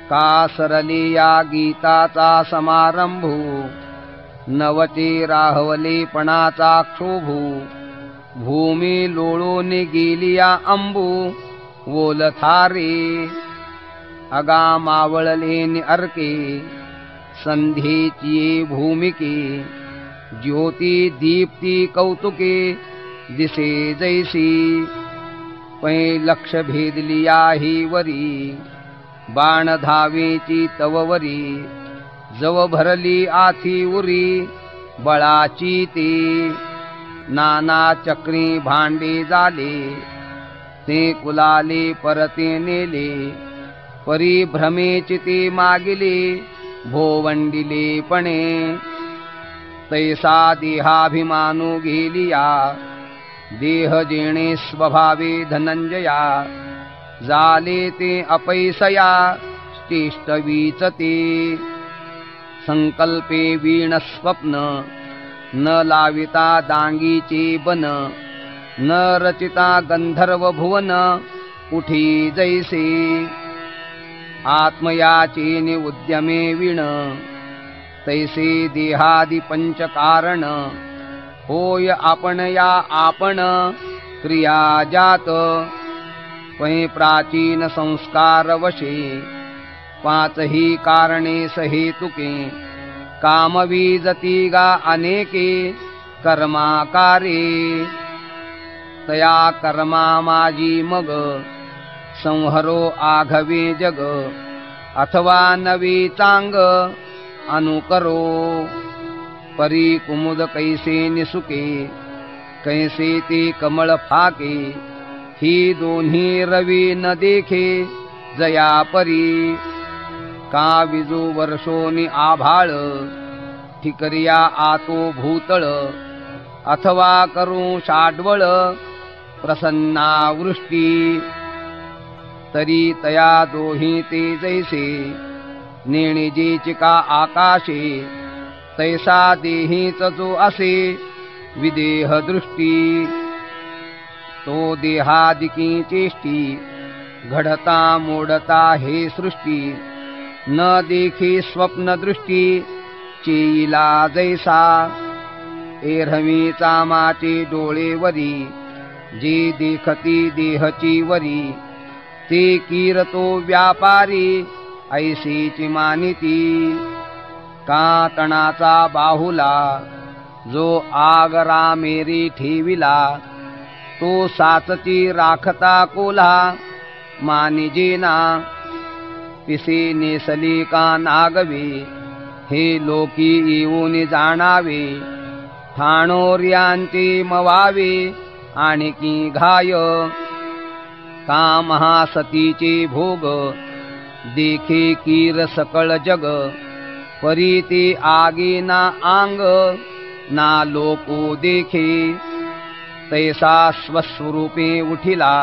का सरले या गीताचा समारंभू नवते राहवलेपणाचा क्षोभू भूमी लोळून गेलिया अंबू वोलथारे अगा मावळलेनि अर्के संध्येची भूमिके ज्योती दीप्ती कौतुके दिसे जैसी पै लक्ष भेदलिया ही वरी बाण धावेची तववरी जव भरली आथी उरी बळाची ते नाना चक्री भांडे झाले ते कुलाले परते नेले परी भ्रमेची ते मागिले भोवंडिले पणे तैसा देहाभिमानो गेलिया देह जेणे स्वभावे धनंजया जाले ते अपैसया चेष्टवीच ते संकल्पे वीण स्वप्न न लाविता दांगीचे बन न रचिता गंधर्व भुवन उठी जैसे आत्मयाचे उद्यमे वीण तैसे देहादि पंच कारण होय आपण या आपण क्रिया जात पै प्राचीन संस्कार वशे पाचही कारणे सहेतुके कामवीजती गा अनेके कर्माकारे तया कर्मा माझी मग संहरो आघवे जग अथवा नवी चांग अनुकरो परी कुमुद कैसे निसुके कैसे ते कमळ फाके ही दोन्ही रवी न देखे जया परी का विजू वर्षोनी आभाळ ठिकरिया आतो भूतळ अथवा करू शाडवळ प्रसन्ना वृष्टी तरी तया दोही ते जैसे नेणिजे चिका आकाशे तैसा देहीच जो असे विदेह दृष्टी तो देहादिकी चेष्टी घडता मोडता हे सृष्टी न देखी स्वप्न दृष्टी चेईला जैसा एरहमी चामाचे डोळे वरी जे देखती देहची वरी ते कीरतो व्यापारी ऐसीची मानिती का तणाचा बाहुला जो आगरा मेरी ठेविला तो साचची राखता कोल्हा मानिजेना पिसे नेसली का नागवे हे लोकी येऊन जाणावे ठाणोर्यांचे मवावे आणखी घाय का महासतीचे भोग देखे कीर सकळ जग परी ते आगे ना आंग ना लोको देखे तैसा स्वस्वरूपे उठिला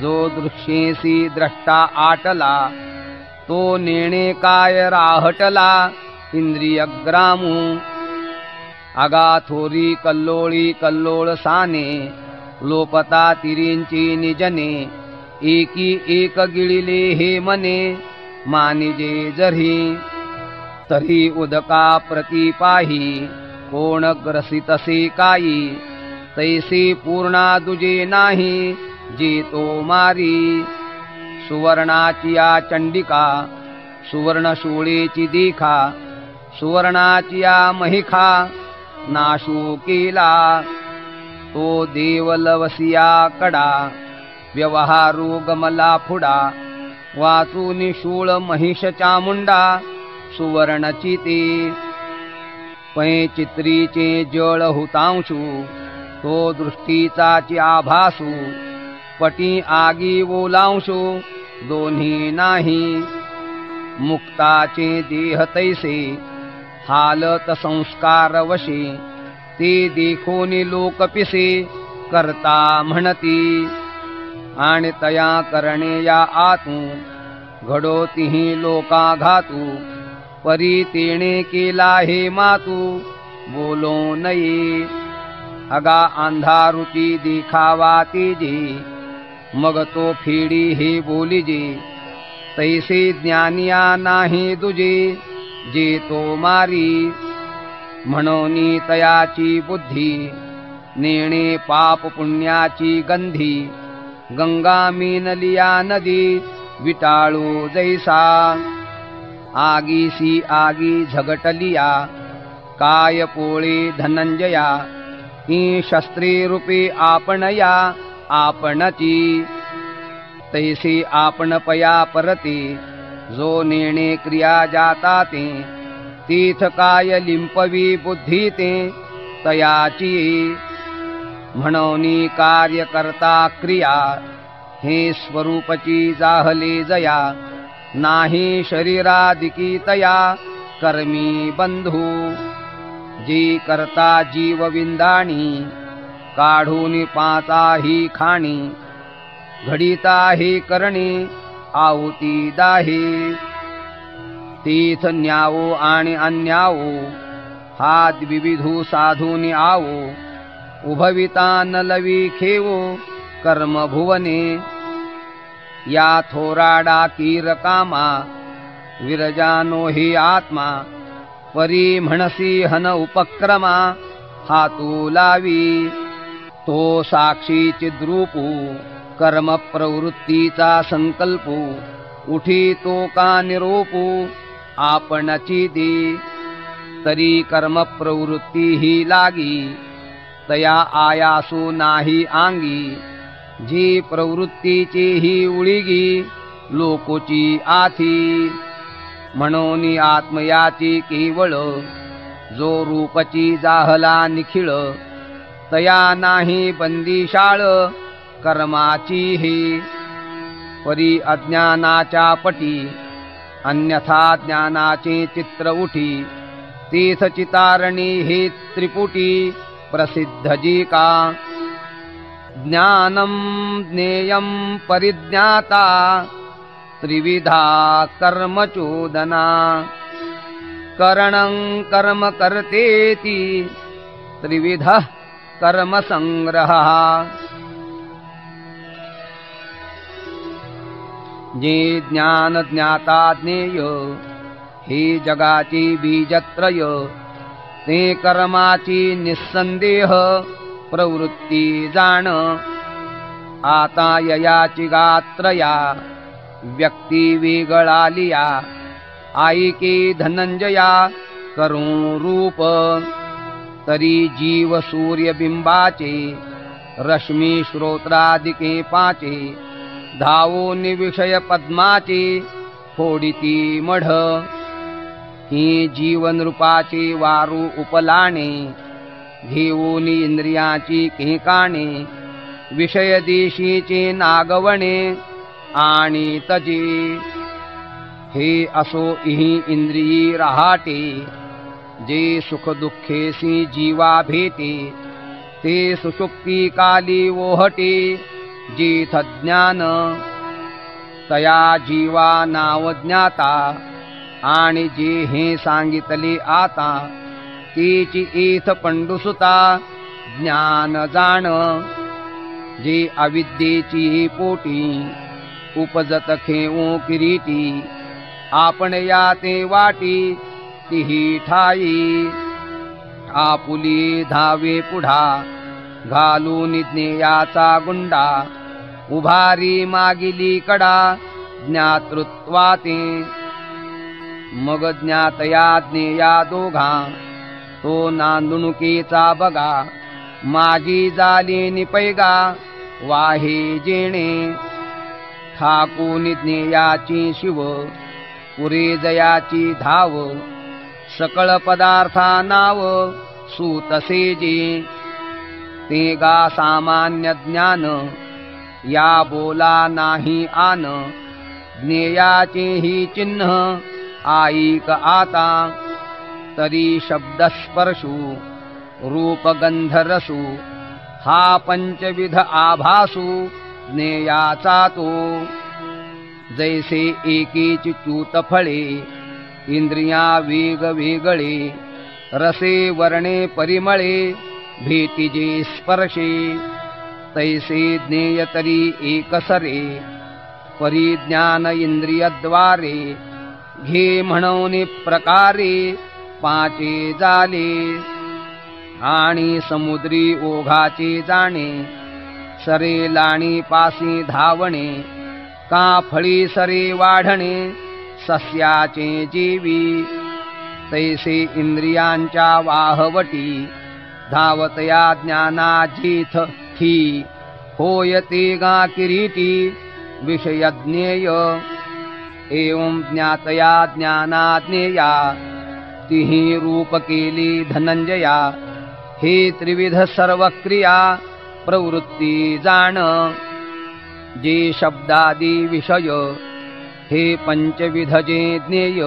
जो दृश्येसी द्रष्टा आटला तो नेणे काय राहटला इंद्रिय ग्रामू आगा थोरी कल्लोळी कल्लोळ साने लोपता तिरींची निजने एकी एक गिळिले हे मने मानिजे जरी तरी उदका प्रती पाही कोण ग्रसितसे काई तैसे पूर्णा दुजे नाही जे तो मारी सुवर्णाची या चंडिका सुवर्ण शोळेची देखा सुवर्णाची या महिखा नाशू केला तो देवलवसिया कडा व्यवहारू गमला फुडा वाचून शूळ महिष चामुंडा सुवर्णची ते पै चित्रीचे जळ हुतांशू तो दृष्टीचाची आभासू पटी आगी ओलांशू दोन्ही नाही मुक्ताचे देह तैसे हालत संस्कार वशे ते देखोनी लोक पिसे करता म्हणती आणि तया करणे या आतू घडो तिही लोका घातू परी तेणे केला हे मातू बोलो नये अगा अंधारुची दिखावा तेजे मग तो फेडी हे बोलिजे तैसे ज्ञानिया नाही दुजे जे तो मारी म्हणोनी तयाची बुद्धी नेणे पाप पुण्याची गंधी गंगा मीनलिया नदी विटाळू जैसा आगीसी आगी झगटलिया काय पोळे धनंजया ही शस्त्रे रूपे आपणया आपणची तैसे आपण पया परते जो नेणे क्रिया जाता ते तीथ काय लिंपवी बुद्धी ते तयाची म्हणोनी कार्य करता क्रिया हे स्वरूपची जाहले जया नाही शरीरादिकी तया कर्मी बंधू जी करता जीव विंदाणी काढून पाचा ही खाणी घडिता हे करणे आहुती दाहे तीथ न्यावो आणि अन्यावो हात विविधू साधूनी आवो उभविता न लवी खेवो कर्म भुवने या थोराडा कीर कामा विरजानो हि आत्मा परी म्हणसी हन उपक्रमा हातू लावी तो साक्षी चिद्रूपू कर्म प्रवृत्तीचा संकल्पू उठी तो का निरोपू आपणची दे तरी कर्म प्रवृत्ती ही लागी तया आयासू नाही आंगी जी प्रवृत्तीची ही उळीगी लोकोची आथी म्हणून आत्मयाची केवळ जो रूपची जाहला निखिळ तया नाही बंदिशाळ कर्माची हे परी अज्ञानाच्या पटी अन्यथा ज्ञानाचे चित्र उठी तीथ चितारणी हे त्रिपुटी प्रसिद्ध जी का ज्ञानम ज्ञेयम परिज्ञाता त्रिविधा कर्मचोदना करणं कर्म कर्तेति त्रिविधः कर्म संग्रहः जे ज्ञान ज्ञाता ज्ञेय हे जगाची बीजत्रय ते कर्माची निस्संदेह प्रवृत्ती जाण आता ययाची गात्रया व्यक्ती वेगळालिया आईके धनंजया करून रूप तरी जीव सूर्यबिंबाचे रश्मी श्रोत्रादिके पाचे धावून विषय पद्माचे फोडिती मढ ही जीवन रूपाचे वारू उपलाणे घेऊन इंद्रियाची केकाणे विषय देशीचे नागवणे आणि तजे हे असो इही इंद्रियी रहाटे जे सुख दुःखेसी जीवा भेटे ते सुषुप्ती काली ओहटे जेथ ज्ञान तया जीवा नाव ज्ञाता आणि जे हे सांगितले आता तेची एथ पंडुसुता ज्ञान जाण जे अविद्येची पोटी उपजत खेऊ किरीटी आपण या ते वाटी तिही ठाई आपुली धावे पुढा घालून ज्ञेयाचा गुंडा उभारी मागिली कडा ज्ञातृत्वाते मग ज्ञातया ज्ञेया दोघा तो नांदुणुकीचा बगा माझी जाली निपैगा वाहे जेणे ठाकून ज्ञेयाची शिव पुरे जयाची धाव सकळ पदार्था नाव सूतसे जे ते गा सामान्य ज्ञान या बोला नाही आन ज्ञेयाचे ही चिन्ह आईक आता तरी शब्दस्पर्शू रूपगंधरसू हा पंचविध आभासू ज्ञेयाचा तो जैसे एकीची च्यूत फळे इंद्रिया वेग वेगळे रसे वर्णे परिमळे भेटीजे स्पर्शे तैसे ज्ञेय तरी एकसरे परिज्ञान इंद्रियद्वारे घे म्हणून प्रकारे पाचे जाले आणि समुद्री ओघाचे जाणे सरे लाणी पासी धावणे का फळी सरे वाढणे सस्याचे जीवी तैसे इंद्रियांच्या वाहवटी धावतया ज्ञानाजीथ थी होयते गा किरीटी विषयज्ञेय एवं ज्ञातया ज्ञानाज्ञेया तिही रूप केली धनंजया हे त्रिविध सर्व क्रिया प्रवृत्ती जाण जे शब्दादी विषय हे पंचविध जे ज्ञेय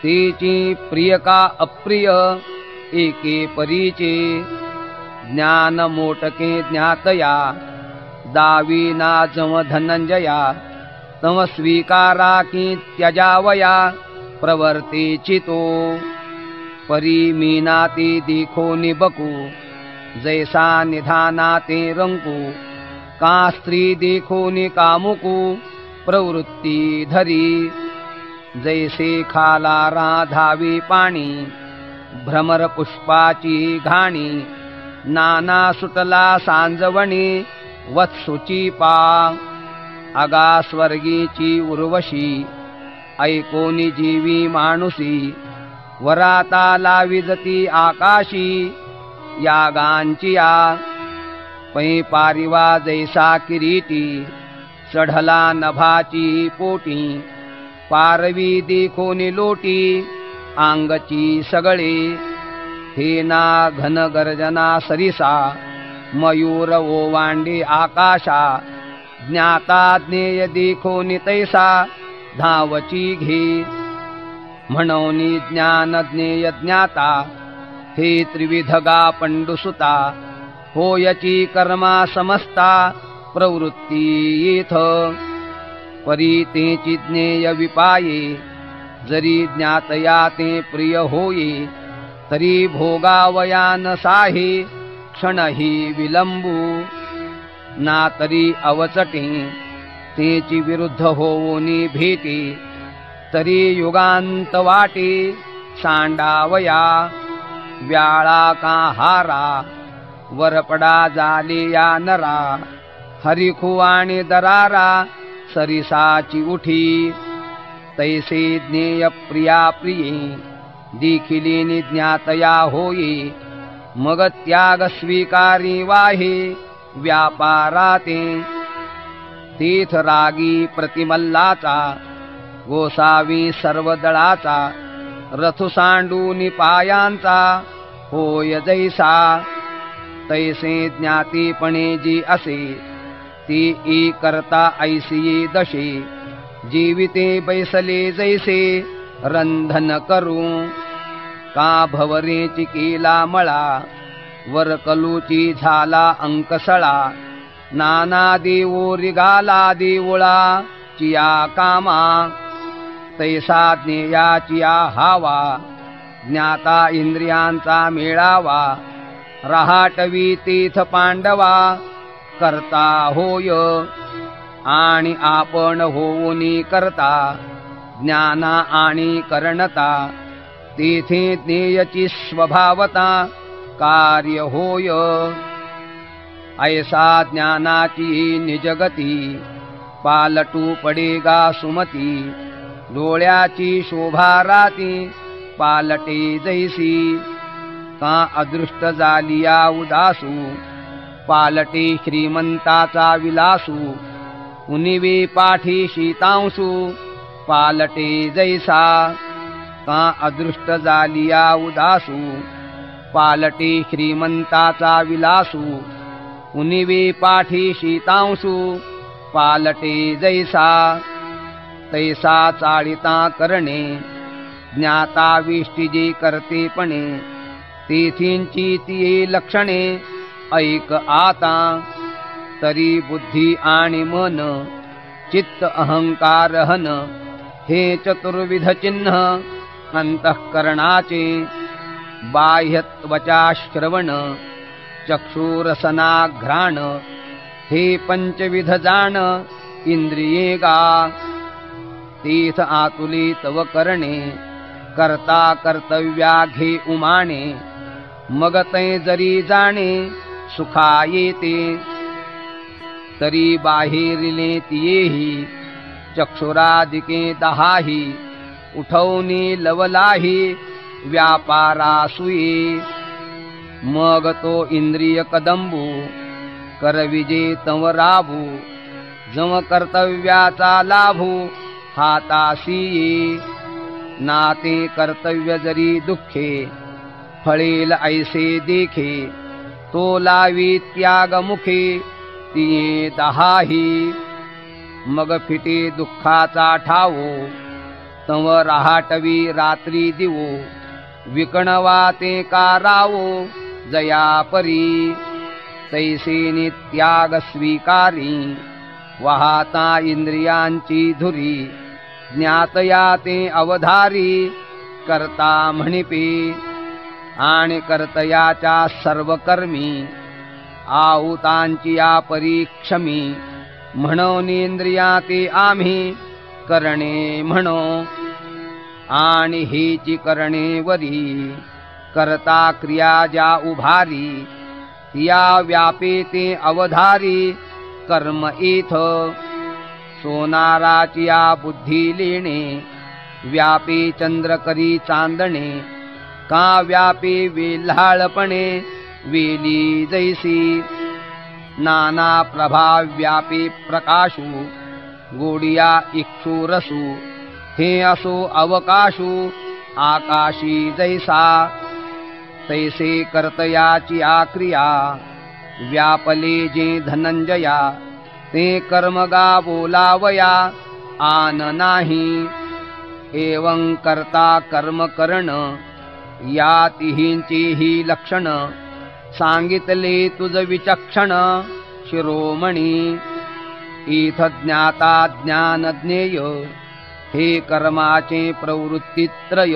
तेची प्रिय का अप्रिय एके परीचे ज्ञान मोटके ज्ञातया दावीना जम धनंजया तम स्वीकारा की त्यजावया प्रवर्ते चितो परी मीनाती दिखो निबकू जैसा निधानाते रंकू का स्त्री देखो निकामुकू प्रवृत्ती धरी जैसे खाला राधावी पाणी भ्रमर पुष्पाची घाणी नाना सुटला सांजवणी वत्सुची पा आगा स्वर्गीची उर्वशी ऐकोनी जीवी माणुसी वराता लाविजती आकाशी यागांची या पै पारिवा जैसा किरीटी चढला नभाची पोटी पारवी देखोनी लोटी आंगची सगळे हे ना घन गर्जना सरिसा मयूर ओवांडी आकाशा ज्ञाता ज्ञेय देखोनी तैसा धावची घे म्हणोनी ज्ञान ज्ञेय ज्ञाता हे त्रिविधगा पंडुसुता होयची कर्मा समस्ता प्रवृत्ती येथ परी तेची ज्ञेय विपाये जरी ज्ञातया ते प्रिय होये तरी भोगावयान साहे क्षणही विलंबू ना तरी अवचटे तेची विरुद्ध होवोनी भेटे तरी युगांत वाटे सांडावया व्याळा का हारा वरपडा जाले या नरा हरिखू आणि दरारा सरिसाची उठी तैसे ज्ञेय प्रिया प्रिये देखिली ज्ञातया होये मग त्याग स्वीकारी वाहे व्यापाराते तीथ रागी प्रतिमल्लाचा गोसावी सर्व दळाचा रथु सांडूनी पायांचा होय जैसा तैसे ज्ञातीपणे जी असे ती ई करता ऐसी दशे जीविते बैसले जैसे रंधन करू का भवरेची केला मळा वर कलूची झाला अंकसळा नाना देवो रिगाला देवळा चिया कामा तैसा ज्ञेयाचिया हावा ज्ञाता इंद्रियांचा मेळावा रहाटवी तीथ पांडवा करता होय आणि आपण होऊनी करता ज्ञाना आणि करणता तेथे ज्ञेयची स्वभावता कार्य होय ऐसा ज्ञानाची निजगती पालटू पडेगा सुमती डोळ्याची शोभा राती पालटे जैसी का अदृष्ट जालिया उदासू पालटे श्रीमंताचा विलासू उनिवे पाठी शीतांशू पालटे जैसा का अदृष्ट जालिया उदासू पालटे श्रीमंताचा विलासू उनिवे पाठी शीतांशू पालटे जैसा तैसा चाळिता करणे ज्ञाता विष्टिजी करतेपणे तेथींची तिये लक्षणे ऐक आता तरी बुद्धी आणि मन चित्त अहंकार हन हे चतुर्विध चिन्ह अंतःकरणाचे बाह्यत्वचा श्रवण चक्षुरसनाघ्राण हे पंचविध जाण इंद्रिये गा तीथ आतुली तव करणे करता कर्तव्या घे उमाणे मग तै जरी जाणे सुखा येते तरी बाहेरिले तियेही चक्षुरादिके दहाही उठवनी लवलाही व्यापारासुये मग तो इंद्रिय कदंबू करविजे तव राभू जम कर्तव्याचा लाभू हातासी ये नाते कर्तव्य जरी दुःखे फळेल ऐसे देखे तो लावी त्याग मुखे तिये दहाही मग फिटे दुःखाचा ठावो तव रहाटवी रात्री दिवो विकणवा ते कारावो जया परी तैसे नित्याग स्वीकारी वाहता इंद्रियांची धुरी ज्ञातया ते अवधारी करता म्हणिपे आणि कर्तयाच्या सर्व कर्मी आहुतांची या परीक्षमी म्हणून इंद्रिया ते आम्ही करणे म्हणो आणि हीची करणे वरी करता क्रिया ज्या उभारी या व्यापे ते अवधारी कर्म इथ सोनाराची या बुद्धी लेणे व्यापे चंद्र करी चांदणे का व्यापे वेल्हाळपणे वेली जैसी नाना प्रभाव व्यापे प्रकाशू गोडिया इक्षुरसू हे असो अवकाशू आकाशी जैसा तैसे कर्तयाची आक्रिया व्यापले जे धनंजया ते कर्मगा बोलावया आन नाही एवं करता कर्म करण या तिहींची ही लक्षण सांगितले तुझ विचक्षण शिरोमणी इथ ज्ञाता ज्ञान ज्ञेय हे कर्माचे प्रवृत्तीत्रय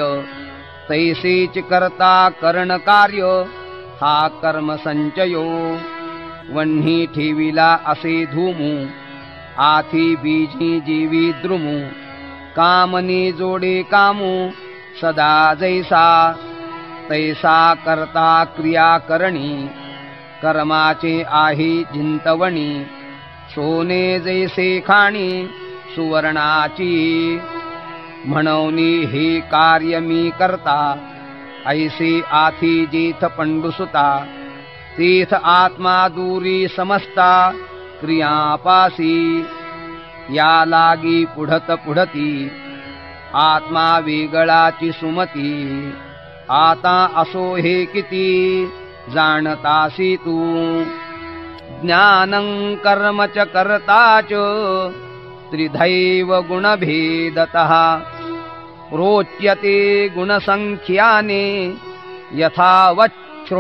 तैसेच करता करण कार्य हा कर्म संचयो वन्ही ठेविला असे धूमू आथी बीजी जीवी द्रुमू कामनी जोडे कामू सदा जैसा तैसा करता क्रिया करणी कर्माचे आहे जिंतवणी सोने जैसे खाणी सुवर्णाची म्हणूनी हे कार्य मी करता ऐसे आथी जेथ पंडुसुता तीथ आत्मा दूरी समस्ता क्रियापासी या लागी पुढत पुढती आत्मा वेगळाची सुमती आता असो हे किती जाणतासी तू ज्ञानं कर्म च कर्ता च त्रिधैव गुणभेदतः रोच्यते गुणसंख्याने यथावच्छृणुतान्यपि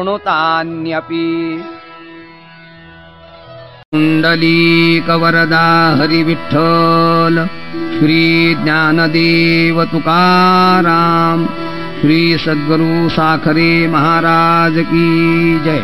कुंडलीकवरदा हरिविठ्ठल श्री ज्ञानदेव तुकाराम श्री सद्गुरु साखरे महाराज की जय।